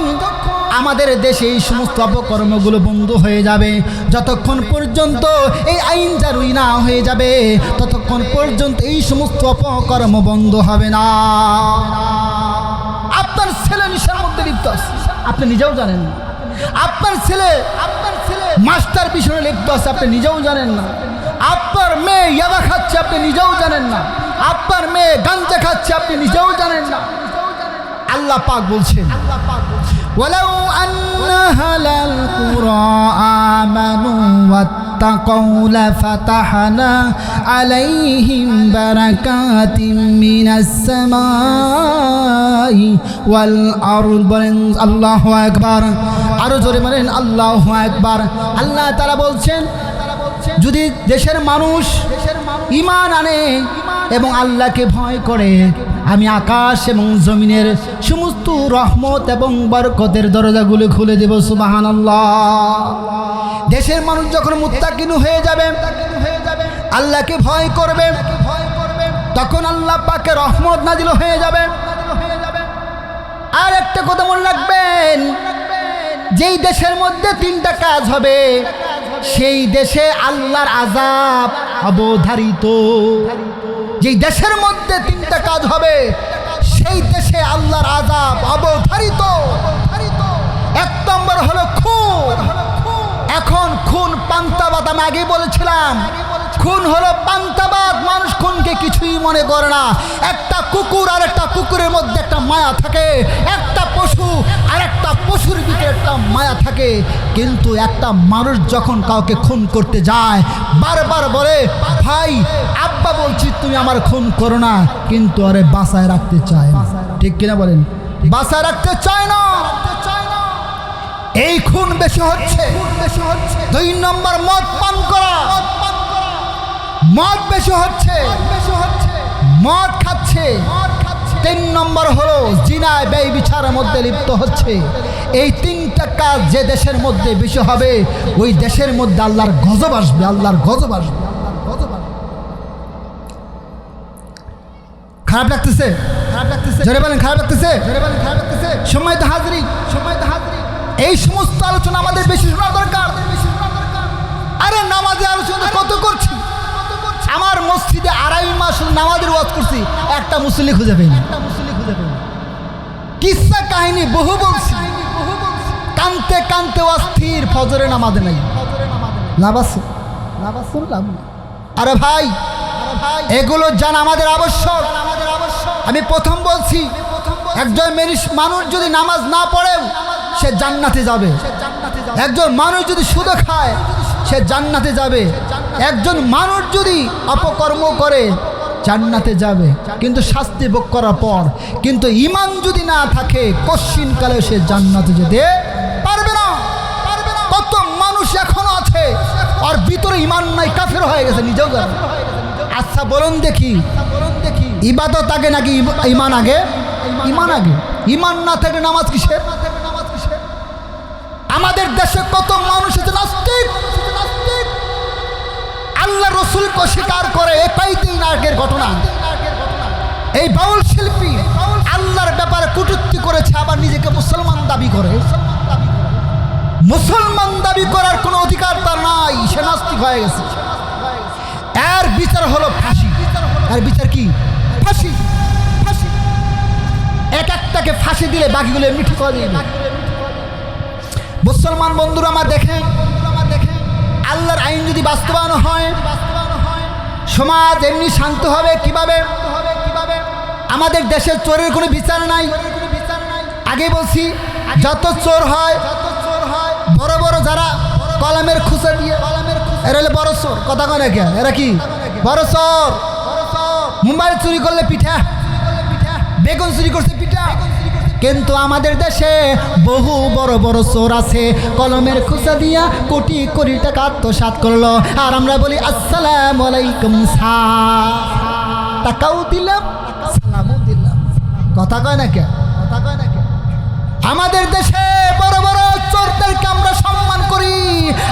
আমাদের দেশে এই সমস্ত অপকর্মগুলো বন্ধ হয়ে যাবে। যতক্ষণ পর্যন্ত এই আইন জারি না হয়ে যাবে ততক্ষণ পর্যন্ত এই সমস্ত অপকর্ম বন্ধ হবে না। আপনার ছেলে নেশার মধ্যে লিপ্ত আছে, আপনি নিজেও জানেন না। আপনার ছেলে মাস্টার পিছনে লিপ্ত আছে, আপনি নিজেও জানেন না। আপনার মেয়ে ইয়াবা খাচ্ছে, আপনি নিজেও জানেন না। আপনার মেয়ে গাঞ্জা খাচ্ছে, আপনি নিজেও জানেন না। আল্লাহ পাক বলছেন, ওয়ালাউ আন্না হালাল কুরা আমানু ওয়াত্তাকাউ লাফাতাহনা আলাইহিম বারাকাতিম মিনাস সামাই ওয়াল আরদ। বলেন আল্লাহু আকবার। আরো জোরে বলেন আল্লাহু আকবার। আল্লাহ তাআলা বলছেন, যদি দেশের মানুষ ঈমান আনে এবং আল্লাহকে ভয় করে, আমি আকাশ এবং জমিনের সমস্ত রহমত এবং বরকতের দরজাগুলো খুলে দেব। সুবহানাল্লাহ। দেশের মানুষ যখন মুত্তাকিন হয়ে যাবে, আল্লাহকে ভয় করবে, তখন আল্লাহ পাকের রহমত নাজিল হয়ে যাবে। আর একটা কথা মনে রাখবেন, যেই দেশের মধ্যে তিনটা কাজ হবে সেই দেশে আল্লাহর আযাব অবধারিত। যেই দেশের মধ্যে তিনটা কাজ হবে সেই দেশে আল্লাহর আযাব অবধারিত। এক নম্বর হলো খুন। এখন খুন পান্তাবাদ, আমি আগে বলেছিলাম খুন হলো পান্তাবাদ। মানুষ খুনকে কিছুই মনে করে না। একটা কুকুর আর একটা কুকুরের মধ্যে একটা মায়া থাকে, একটা পশু আর একটা পশুর ভিতরে একটা মায়া থাকে। কিন্তু একটা মানুষ যখন কাউকে খুন করতে যায় বারবার বলে, ভাই আব্বা বলছি তুমি আমার খুন করো না, কিন্তু আরে বাঁচায় রাখতে চায় না। ঠিক কিনা বলেন? বাঁচায় রাখতে চায় না। এই খুন বেশি হচ্ছে। দুই নম্বর মদ পান করা, মদ বেশি হচ্ছে, মদ খাচ্ছে। তিন নম্বর হলো জিনায় ব্যভিচারের মধ্যে লিপ্ত হচ্ছে। এই তিনটা কাজ যে দেশের মধ্যে বেশি হবে ওই দেশের মধ্যে আল্লাহর গজব আসবে, আল্লাহর গজব আসবে। খারাপ লাগতেছে? জোরে বলেন খারাপ লাগতেছে? সময় তো হাজিরি, এই সমস্ত আলোচনা আমাদের বেশি শোনা দরকার। আরে নামাজে আলোচনা কত করছি, আমার মসজিদে 2.5 মাস নামাজের ওয়াজ করছি, একটা মুসল্লি খুঁজে পাইনি। কিসসা কাহিনী বহু বলছি, কানতে কানতে অস্থির, ফজরে নামাজে নাই। লাভ আছে? লাভ। আরে ভাই এগুলো জানা আমাদের আবশ্যক। আমি প্রথম বলছি একজন মানুষ যদি নামাজ না পড়েও সে জান্নাতে যাবে। একজন মানুষ যদি সুদ খায় সে জান্নাতে যাবে। একজন মানুষ যদি অপকর্ম করে জান্নাতে যাবে, কিন্তু শাস্তি ভোগ করার পর। কিন্তু ঈমান যদি না থাকে কশ্চিনকালে সে জান্নাতে যেতে পারবে না। কত মানুষ এখনো আছে আর ভিতরে ঈমান নাই, কাফের হয়ে গেছে, নিজেও জানে। আচ্ছা বলুন দেখি, ইবাদত আগে নাকি ঈমান আগে? ঈমান আগে। ঈমান না থাকলে নামাজ কিসের? আমাদের দেশে কত মানুষ আছে নাস্তিক, আল্লাহ রসুলকে স্বীকার করে। এটাই 3 আগের ঘটনা। এই বাউল শিল্পী আল্লাহর ব্যাপারে কটূক্তি করেছে, আবার নিজেকে মুসলমান দাবি করে। মুসলমান দাবি করার কোনো অধিকার তার নাই, সে নাস্তিক হয়ে গেছে। এর বিচার হলো ফাঁসি। এর বিচার কি? ফাঁসি। এক একটাকে ফাঁসি দিলে বাকিগুলো এমনি ঠিক হয়ে যাবে। মুসলমান বন্ধুরা আমার দেখেন, আল্লাহর আইন যদি বাস্তবায়ন হয় সমাজ এমনি শান্ত হবে। কিভাবে? আমাদের দেশের চোরের কোনো বিচার নাই। আগে বলছি যত চোর হয় বড় বড় যারা কলমের খুঁচা দিয়ে, এরা হলে বড় চোর। কথা কয় না কে? এরা কি বড় চোর? মোবাইল চুরি করলে পিঠা, বেগুন চুরি করছে পিঠা। কিন্তু আমাদের দেশে বহু বড় বড় চোর আছে, কলমের খুঁচা দিয়া কোটি কোটি টাকা আত্মসাৎ করলো। আর আমরা বলি আসসালামু আলাইকুম, টাকাও দিলাম সালামও দিলাম। কথা কয় না কে? আমাদের দেশে বড় বড় চোরদেরকে আমরা সম্মান করি,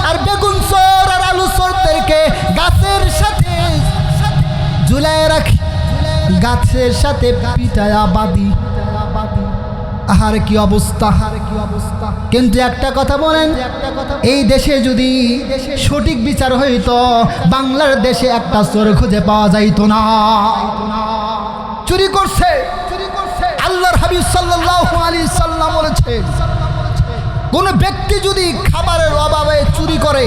আর বেগুন চোর আর আলু চোরদেরকে গাছের সাথে ঝুলায় রাখি, গাছের সাথে পিটায়া বাঁধি। আহার কি অবস্থা! কিন্তু একটা কথা বলেন, এই দেশে যদি সঠিক বিচার হইতো বাংলার দেশে একটা চোর খুঁজে পাওয়া যাইতো না। চুরি করছে, আল্লাহর হাবিব সাল্লাল্লাহু আলাইহি সাল্লাম বলেছে, কোন ব্যক্তি যদি খাবারের অভাবে চুরি করে,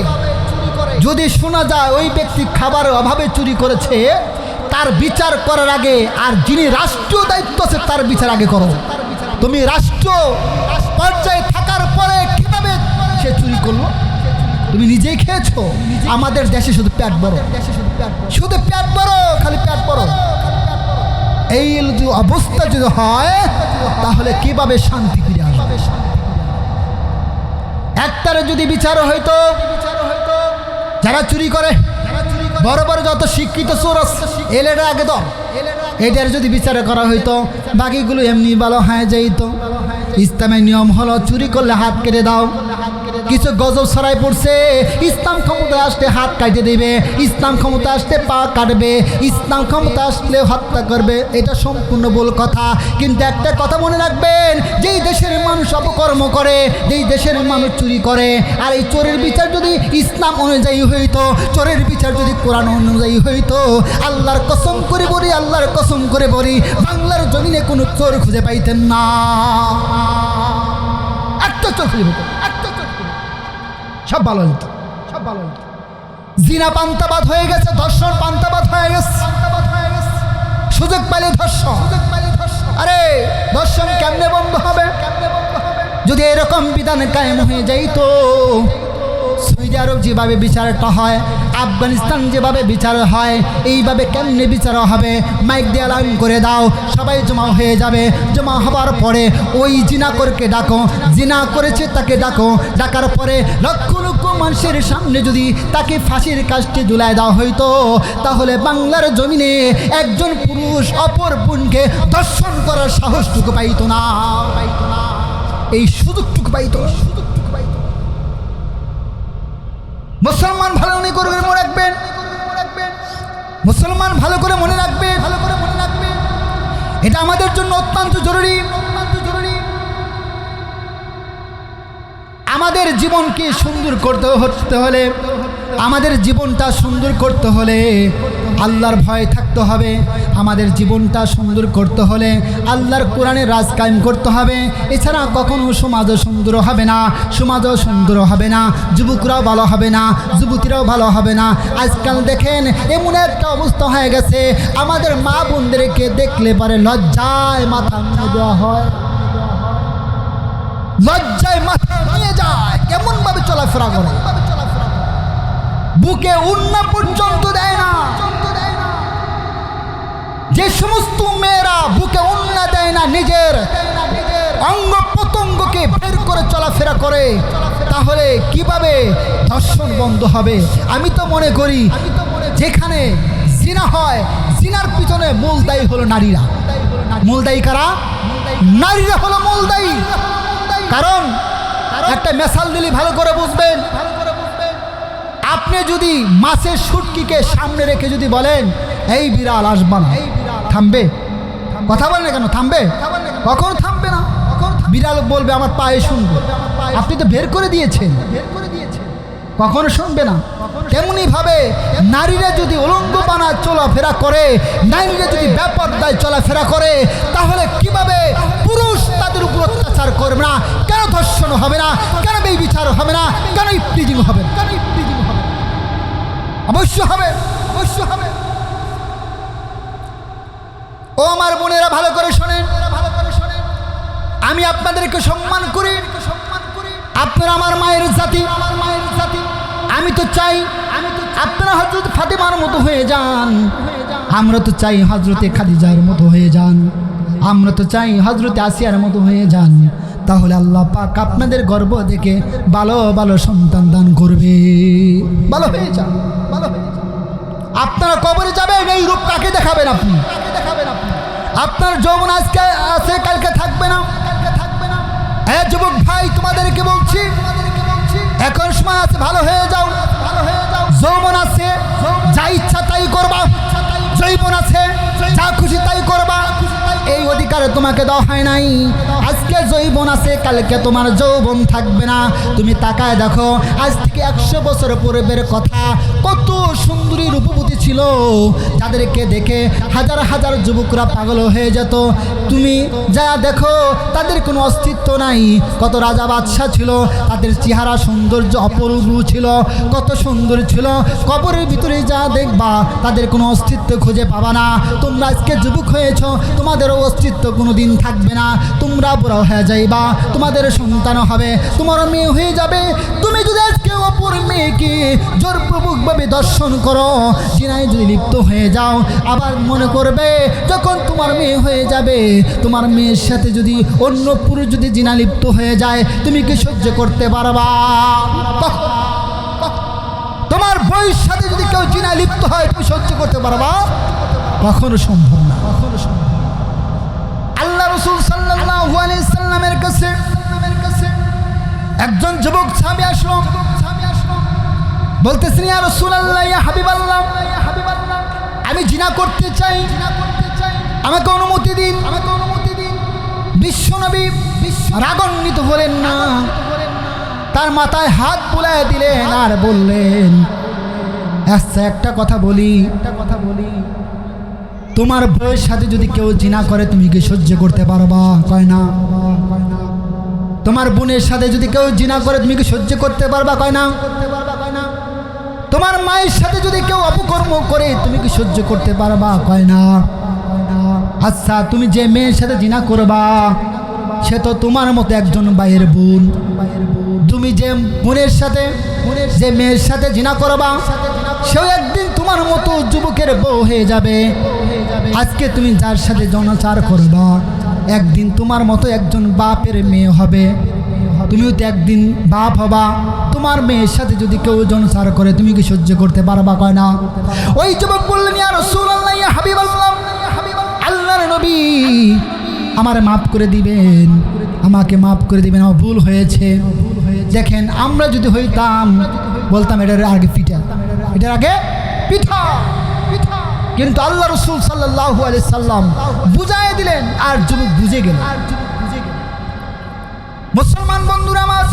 যদি শোনা যায় ওই ব্যক্তি খাবারের অভাবে চুরি করেছে, তার বিচার করার আগে, আর যিনি রাষ্ট্রীয় দায়িত্ব আছে তার বিচার আগে করো। তুমি রাষ্ট্র পর্যায়ে থাকার পরে কিভাবে সে চুরি করলো? তুমি নিজেই খেয়েছো। আমাদের দেশে শুধু পেট বড়, শুধু পেট বড়, খালি পেট বড়। এই অবস্থা যদি হয় তাহলে কিভাবে শান্তি ফিরে আসবে? একটারে যদি বিচার হইতো, যারা চুরি করে বড় বড় যত শিক্ষিত চোর আছে এলেরা আগে দাও, এটার যদি বিচার করা হইতো বাকিগুলো এমনি ভালো হয়ে যাইতো। ইসলামের নিয়ম হলো চুরি করলে হাত কেটে দাও, কিছু গজব ছড়াই পড়ছে, ইসলাম ক্ষমতা আসলে হাত কাটে দেবে, ইসলাম ক্ষমতা আসলে পা কাটবে, ইসলাম ক্ষমতা আসলে হত্যা করবে। এটা সম্পূর্ণ ভুল কথা। কিন্তু একটা কথা মনে রাখবেন, যেই দেশের মানুষ অপকর্ম করে, যেই দেশের মানুষ চুরি করে, আর এই চোরের বিচার যদি ইসলাম অনুযায়ী হইতো, চোরের বিচার যদি কোরআন অনুযায়ী হইতো, আল্লাহর কসম করে বলি, আল্লাহর কসম করে বলি, বাংলার জমিনে কোনো চোর খুঁজে পাইতেন না। একটা চোর খুঁজে পেতেন, একটা চোর, সব ভালো হতো, সব ভালো হতো। জিনা পান্তাবাদ হয়ে গেছে, ধর্ষণ পান্তাবাদ হয়ে গেছে, সুযোগ পেলে ধর্ষণ। আরে ধর্ষণ কেমনে বন্ধ হবে? যদি এরকম বিধান কায়েম হয়ে যাইতো, সৌদি আরব যেভাবে বিচারটা হয়, আফগানিস্তান যেভাবে বিচার হয়, এইভাবে কেমনে বিচার হবে? মাইক দিয়ে অ্যালাউন করে দাও, সবাই জমা হয়ে যাবে। জমা হবার পরে ওই জিনাকরকে ডাকো, জিনা করেছে তাকে ডাকো, ডাকার পরে লক্ষ লক্ষ মানুষের সামনে যদি তাকে ফাঁসির কাস্টে ঝুলায় দেওয়া হইতো, তাহলে বাংলার জমিনে একজন পুরুষ অপর বোনকে ধর্ষণ করার সাহসটুকু পাইতো না, পাইতো না, এই সুযোগটুকু পাইতো না। মুসলমান ভালো মনে করে মনে রাখবেন, মুসলমান ভালো করে মনে রাখবেন, ভালো করে মনে রাখবেন, এটা আমাদের জন্য অত্যন্ত জরুরি, অত্যন্ত জরুরি। আমাদের জীবনকে সুন্দর করতে হলে, আমাদের জীবনটা সুন্দর করতে হলে আল্লাহর ভয় থাকতে হবে। আমাদের জীবনটা সুন্দর করতে হলে আল্লাহর কোরআনের রাজ কায়েম করতে হবে। এছাড়া কখনো সমাজও সুন্দর হবে না, সমাজও সুন্দর হবে না, যুবকরাও ভালো হবে না, যুবতীরাও ভালো হবে না। আজকাল দেখেন এমন একটা অবস্থা হয়ে গেছে, আমাদের মা বোনদেরকে দেখলে পারে লজ্জায় মাথা নিয়ে দেওয়া হয়, লজ্জায় মাথা নিয়ে যায়, কেমন ভাবে চলাফেরা করে, বুকে উন্না পর্যন্ত দেয় না। যে সমস্ত মেয়েরা বুকে উন্না দেয় না, নিজের অঙ্গ প্রত্যঙ্গকে বের করে চলাফেরা করে, তাহলে কিভাবে ধর্ষণ বন্ধ হবে? আমি তো মনে করি যেখানে জিনা হয়, জিনার পিছনে মূল দায়ী হলো নারীরা। মূল দায়ী কারা? নারীরা হলো মূল দায়ী। কারণ একটা মেসাল দিলে ভালো করে বুঝবেন, আপনি যদি মাছের শুটকিকে সামনে রেখে যদি বলেন এই বিড়াল আসবা না, থামবে? কথা বলেন না কেন? থামবে? কখন থামবে না? বিড়াল বলবে আমার পায়ে শুনবে, আপনি তো বের করে দিয়েছেন, কখনো শুনবে না। তেমনি ভাবে নারীরা যদি উলঙ্গপানা চলাফেরা করে, নারীরা যদি বেপরদায় চলাফেরা করে, তাহলে কিভাবে পুরুষ তাদের উপর অত্যাচার করবে না? কেন ধর্ষণ হবে না? কেন বিচার হবে না? কেন ইফটিজিং হবে? কেন ইফটিজিং হবে? অবশ্য হবে, অবশ্য হবে। ও আমার বোনেরা ভালো করে শোনেন, ভালো করে শোনেন, আমি আপনাদেরকে সম্মান করি, আপনারা আমার মায়ের জাতি, আমার মায়ের জাতি। আমি তো চাই আপনারা হযরত ফাতেমার মতো হয়ে যান, আমরা তো চাই হযরতে খাদিজার মতো হয়ে যান, আমরা তো চাই হযরতে আসিয়ার মতো হয়ে যান। তাহলে আল্লাহ পাক আপনাদের গর্ব দেখে ভালো ভালো সন্তান দান করবে। ভালো হয়ে যান, ভালো হয়ে যান। আপনারা কবরে যাবেন, এই রূপ কাকে দেখাবেন? আপনি কাকে দেখাবেন? আপনি আপনার যৌবন আজকে আছে, কালকে থাকবে না, কালকে থাকবে না। হ্যাঁ যুবক ভাই, তোমাদেরকে বলছি এখন সময় আছে, ভালো হয়ে যাও, ভালো হয়ে যাও। যৌবন আছে, যা ইচ্ছা তাই করবা, যৌবন আছে, যা খুশি তাই করবা। এই অধিকার তোমাকে দেওয়া হয় নাই। আজকে যৌবন আছে, কালকে তোমার যৌবন থাকবে না। তুমি তাকায় দেখো, আজ থেকে 100 বছর পূর্বের কথা, কত সুন্দরী রূপবতী ছিল, যাদেরকে দেখে হাজার হাজার যুবকরা পাগল হয়ে যেত। তুমি যা দেখো, তাদের কোনো অস্তিত্ব নাই। কত রাজা বাদশাহ ছিল, তাদের চেহারা সৌন্দর্য অপরূপ ছিল, কত সুন্দর ছিল। কবরের ভিতরে যা দেখবা, তাদের কোনো অস্তিত্ব খুঁজে পাবা না। তোমরা আজকে যুবক হয়েছ, তোমাদেরও অস্তিত্ব কোনো দিন থাকবে না। তোমরা বড় হয়ে যাইবা, তোমাদের সন্তান হবে, তোমার মেয়ে হয়ে যাবে। তুমি যদি আজকে অপর মেয়েকে জোরপূর্বকভাবে দর্শন করো, জিনায় যদি লিপ্ত হয়ে যাও, আবার মনে করবে যখন তোমার মেয়ে হয়ে যাবে, তোমার মেয়ের সাথে যদি অন্য পুরুষ যদি জিনা লিপ্ত হয়ে যায়, তুমি কি সহ্য করতে পারবা? তোমার বউয়ের সাথে যদি কেউ জিনা লিপ্ত হয়, তুমি সহ্য করতে পারবা? কখনো সম্ভব না, কখনো সম্ভব। আল্লাহ রাসূল সাল্লাল্লাহু আলাইহি সাল্লামের কাছে একজন যুবক সাহাবী আসলো, বলতেছেন ইয়া রাসূলুল্লাহ, ইয়া হাবিবাল্লাহ, আমি জিনা করতে চাই, আমাকে অনুমতি দিন। বিশ্বনবী রাগান্বিত হলেন না, তার মাথায় হাত বুলায় দিলেন আর বললেন, আচ্ছা একটা কথা বলি, তোমার বউয়ের সাথে যদি কেউ জিনা করে তুমি কি সহ্য করতে পারবা? কয় না। তোমার বোনের সাথে যদি কেউ জিনা করে তুমি কি সহ্য করতে পারবা? কয় না। তোমার মায়ের সাথে যদি কেউ অপকর্ম করে তুমি কি সহ্য করতে পারবা? কয় না। আচ্ছা তুমি যে মেয়ের সাথে জিনা করবা সে তো তোমার মতো একজন ভাইয়ের বোন, তুমি যে বোনের সাথে যে মেয়ের সাথে জিনা করবা সেও একদিন তোমার মতো যুবকের বউ হয়ে যাবে। আজকে তুমি যার সাথে জনচার করবা একদিন তোমার মতো একজন বাপের মেয়ে হবে, তুমিও তো একদিন বাপ হবা। তোমার মেয়ের সাথে যদি কেউ জনচার করে তুমি কি সহ্য করতে পারবা? কয় না। ওই যুবক বললেন, ইয়া রাসূলুল্লাহ, ইয়া হাবিবাল্লাহ, আল্লাহর নবী আমারে মাফ করে দিবেন, আমাকে মাফ করে দিবেন, আমার ভুল হয়েছে। দেখেন আমরা যদি হইতাম বলতাম এটার আগে পিঠা, এটার আগে পিঠা, কিন্তু আল্লাহ রাসূল সাল্লাল্লাহু আলাইহি সাল্লাম বুঝাই দিলেন আর যুবক বুঝে গেল। মুসলমান বন্ধুরা আমার,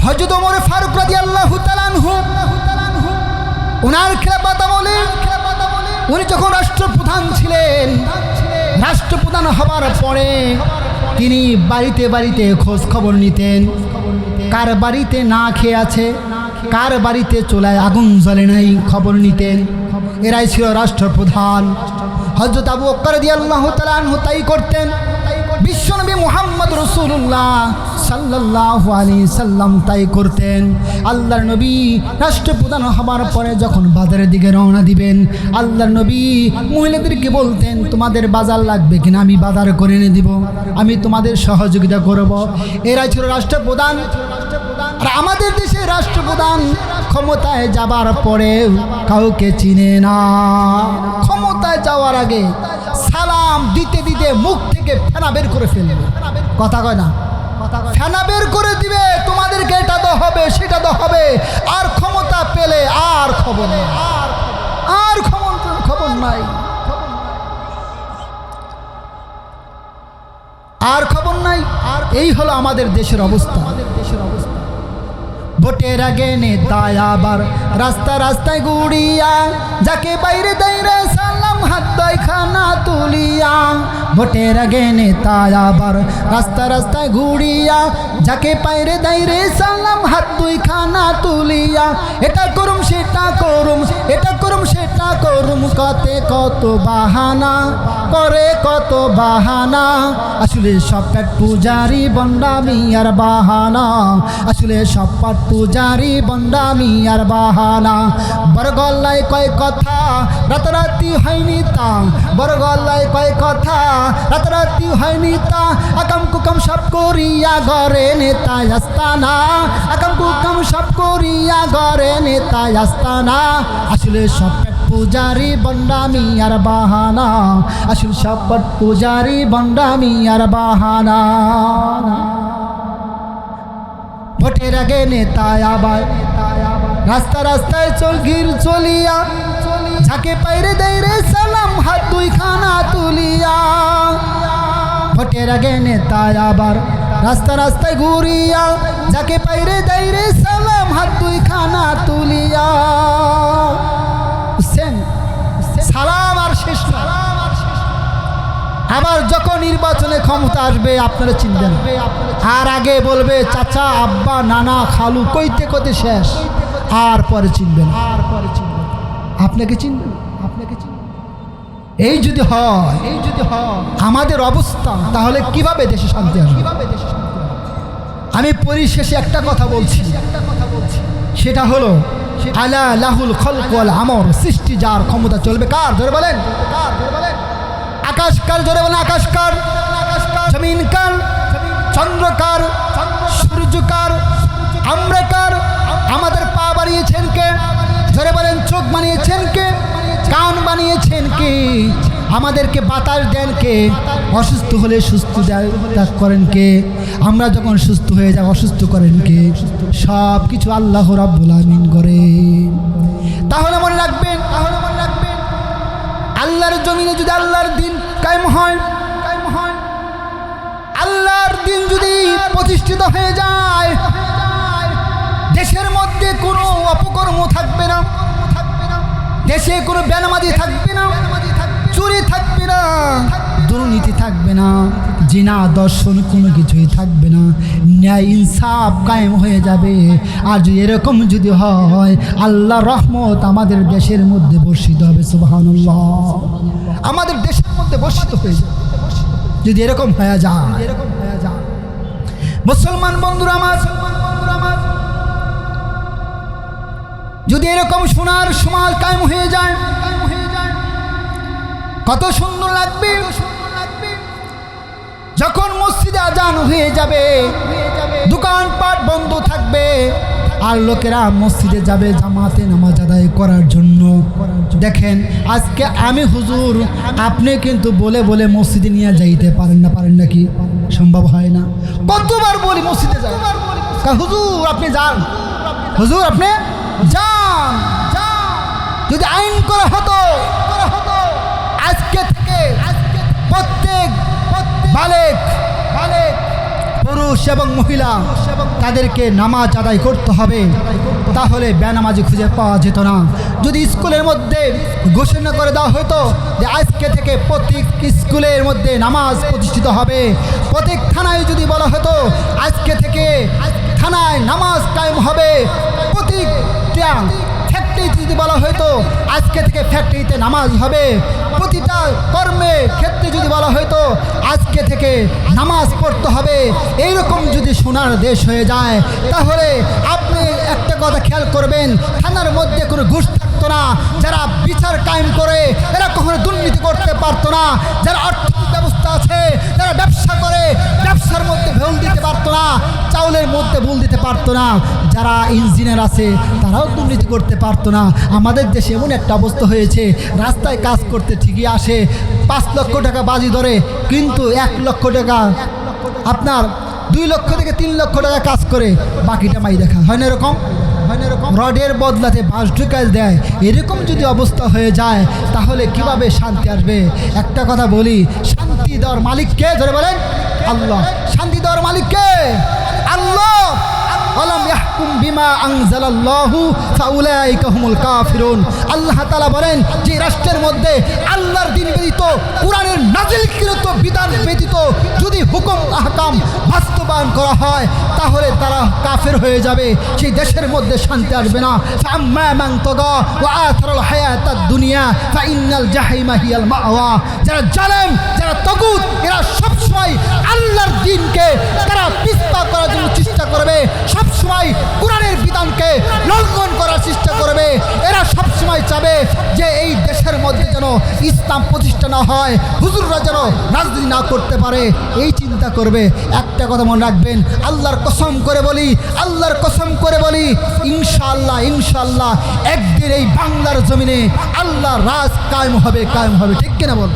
হযরত ওমর ফারুক রাদিয়াল্লাহু তাআলা আনহু ওনার খেলাফত আমলে উনি যখন রাষ্ট্রপ্রধান ছিলেন, রাষ্ট্রপ্রধান হবার পরে তিনি বাড়িতে বাড়িতে খোঁজ খবর নিতেন, কার বাড়িতে না খেয়ে আছে, কার বাড়িতে চুলায় আগুন জ্বলে নাই, খবর নিতেন। এরাই ছিল রাষ্ট্রপ্রধান। হযরত আবু বকর রাদিয়াল্লাহু তাআলা আনহু তাই করতেন। বিশ্বনবী মুহাম্মদ রাসূলুল্লাহ সাল্লাল্লাহু আলাইহি সাল্লাম তাই করতেন। আল্লাহর নবী রাষ্ট্রপ্রধান হবার পরে যখন বাজারের দিকে রওনা দিবেন, আল্লাহর নবী মহিলাদেরকে বলতেন, তোমাদের বাজার লাগবে কিনা আমি বাজার করে এনে দিব, আমি তোমাদের সহযোগিতা করব। এরাই ছিল রাষ্ট্রপ্রধান। আর আমাদের দেশে রাষ্ট্রপ্রধান ক্ষমতায় যাবার পরে কাউকে চিনে না। ক্ষমতায় যাওয়ার আগে সালাম দিতে দিতে মুখ থেকে ফেনা বের করে ফেলবে, কথা কয় না, ফেনা বের করে দিবে, তোমাদেরকে এটা তো হবে সেটা তো হবে। আর ক্ষমতা পেলে আর খবর নেই, আর খবর নাই, আর খবর নাই। আর এই হলো আমাদের দেশের অবস্থা। ভোটের আগে নেতায় আবার রাস্তা রাস্তায় গুড়িয়া, যাকে বাইরে দাইরে সালাম হাত দয় খানা তুলিয়া। ভোটের আগে নেতায় আবার রাস্তা রাস্তায় ঘুরিয়া, যাকে বাইরে দাইরে সালাম হাত দুই খানা তুলিয়া। এটা করুম সেটা করুম, এটা করুম সেটা করুম, কতে কত বাহানা করে, কত বাহানা। আসলে সব পেট পূজারি বন্ডামি আর বাহানা, আসলে সব পেট পূজারি বন্ডামি আর বাহানা। বড় গলায় কয় কথা রাতারাতি হয়নি তা, বড় গলায় কয় কথা রাতারাতি হয়নি তা। আকাম কুকাম সব করিয়া ঘরে নেতা আস্তানা, আকাম কুকাম সব করিয়া ঘরে নেতা আস্তানা। আসলে সব পেট পূজারি বন্ডামি আর বাহানা, আসলে সব পেট পূজারি বন্ডামি আর বাহানা। ভোটের আগে নেতায় আবার রাস্তা রাস্তায় চলঘির চলিয়া, যাকে পাইরে দেয় রে সালাম হাত দুই খানা তুলিয়া। ভোটের আগে নেতায় আবার রাস্তা রাস্তায় ঘুরিয়া, যাকে পাইরে দেয় রে সালাম হাত দুই খানা তুলিয়া। সালাম আর শেষ না। আবার যখন নির্বাচনে ক্ষমতা আসবে আপনারা চিনবেন, আর আগে বলবে চাচা আব্বা নানা খালু কইতে কইতে শেষ, আর পরে চিনবেন, আর পরে চিনবেন, আপনাকে চিনবেন, আপনাকে চিনবেন। এই যদি হয় আমাদের অবস্থা, তাহলে কিভাবে দেশে শান্তি আসবে? আমি পরিশেষে একটা কথা বলছি, সেটা হলো আলা লাহুল খলক ওয়াল আমর, সৃষ্টি যার, ক্ষমতা চলবে কার? ধরে বলেন, আকাশ কার? জোরে বলেন আকাশ কার? জমিন কার? চন্দ্র কার? সূর্য কার? আমরা কার? আমাদের পা বানিয়েছেন কে? জোরে বলেন চোখ বানিয়েছেন কে? কান বানিয়েছেন কে? আমাদেরকে বাতাস দেন কে? অসুস্থ হলে সুস্থ করেন কে? আমরা যখন সুস্থ হয়ে যাই অসুস্থ করেন কে? সব কিছু আল্লাহ রাব্বুল আমিন করেন। তাহলে মনে রাখবেন, আল্লাহর জমিনে যদি আল্লাহর দিন কায়েম হয়, আল্লাহর দিন যদি প্রতিষ্ঠিত হয়ে যায়, দেশের মধ্যে কোনো অপকর্ম থাকবে না, দেশে কোনো বেনামাজি থাকবে না, চুরি থাকবে না, দুর্নীতি থাকবে না, জিনা দর্শন কোনো কিছুই থাকবে না, ন্যায় ইনসাফ কায়েম হয়ে যাবে। আর যদি এরকম যদি হয়, আল্লাহ রহমত আমাদের দেশের মধ্যে বর্ষিত হবে। সুবহানাল্লাহ, আমাদের দেশের মধ্যে বর্ষিত হয়ে যাবে যদি এরকম হয়ে যায়। মুসলমান বন্ধুরা আমার, যদি এরকম সোনার সমাজ কায়েম হয়ে যায়, কত সুন্দর লাগবে। যখন মসজিদে আজান হয়ে যাবে, দোকানপাট বন্ধ থাকবে, আর লোকেরা মসজিদে যাবে জামাতে নামাজ আদায় করার জন্য। দেখেন আজকে আমি হুজুর, আপনি কিন্তু বলে বলে মসজিদে নিয়ে যাইতে পারেন না, পারেন নাকি? সম্ভব হয় না। কতবার বলি মসজিদে যাই, হুজুর আপনি যান, হুজুর আপনি যান। যদি আইন করা হতো, আজকে থেকে প্রত্যেক বালেক পুরুষ এবং মহিলা তাদেরকে নামাজ আদায় করতে হবে, তাহলে বেনামাজি খুঁজে পাওয়া যেত না। যদি স্কুলের মধ্যে ঘোষণা করে দেওয়া হতো যে আজকে থেকে প্রত্যেক স্কুলের মধ্যে নামাজ প্রতিষ্ঠিত হবে, প্রত্যেক থানায় যদি বলা হতো আজকে থেকে থানায় নামাজ কায়েম হবে, প্রত্যেকটা ফ্যাক্টরিতে যদি বলা হতো আজকে থেকে ফ্যাক্টরিতে নামাজ হবে, প্রতিটা কর্মের ক্ষেত্রে যদি বলা হতো আজকে থেকে নামাজ পড়তে হবে, এইরকম যদি সোনার দেশ হয়ে যায়, তাহলে আপনি একটা কথা খেয়াল করবেন, থানার মধ্যে কোনো ঘুষ থাকতো না, যারা বিচার কায়েম করে এরা কখনো দুর্নীতি করতে পারতো না, যারা অর্থনৈতিক ব্যবস্থা আছে, যারা ব্যবসা করে ব্যবসার মধ্যে ভুল দিতে পারতো না, চাউলের মধ্যে ভুল দিতে পারতো না, যারা ইঞ্জিনিয়ার আছে তারাও দুর্নীতি করতে পারতো না। আমাদের দেশে এমন একটা অবস্থা হয়েছে, রাস্তায় কাজ করতে ঠিকই আসে, 5 লক্ষ টাকা বাজি ধরে, কিন্তু 1 লক্ষ টাকা আপনার 2 লক্ষ থেকে 3 লক্ষ টাকা কাজ করে বাকিটা মাই দেখা হয় না। এরকম রডের বদলাতে বাঁশ ঢুকাল দেয়। এরকম যদি অবস্থা হয়ে যায় তাহলে কিভাবে শান্তি আসবে? একটা কথা বলি, শান্তি দেওয়ার মালিক কে? ধরে বলেন আল্লাহ। শান্তি দেওয়ার মালিক কে? আল্লাহ। ওয়ালাম ইয়াহকুম বিমা আনজালাল্লাহু ফাউলাইকা হুমুল কাফিরুন। আল্লাহ তাআলা বলেন, যে রাষ্ট্রের মধ্যে আল্লাহর দ্বীন ব্যতীত, কোরআনের নাজিলকৃত বিধান ব্যতীত যদি হুকুম আহকাম বাস্তবায়ন করা হয় তাহলে তারা কাফের হয়ে যাবে, সেই দেশের মধ্যে শান্তি আসবে না। ফাআম্মা মান তাগা ওয়া আথারাল হায়াতাদ দুনিয়া ফাইন্নাল জাহিমা হিয়াল মাওয়া। যারা জালেম, যারা তাগুত, এরা সবসময় আল্লাহর দ্বীনকে তারা পিছপা করার জন্য চেষ্টা করবে, সবসময় কোরআনের বিধানকে লঙ্ঘন করার চেষ্টা করবে। এরা সবসময় চাবে যে এই দেশের মধ্যে যেন ইসলাম প্রতিষ্ঠা না হয়, হুজুররা যেন রাজনীতি না করতে পারে, এই চিন্তা করবে। একটা কথা মনে রাখবেন, আল্লাহর কসম করে বলি, আল্লাহর কসম করে বলি, ইনশাআল্লাহ ইনশাআল্লাহ একদিন এই বাংলার জমিনে আল্লাহর রাজ কায়েম হবে, কায়েম হবে। ঠিক কিনা বল?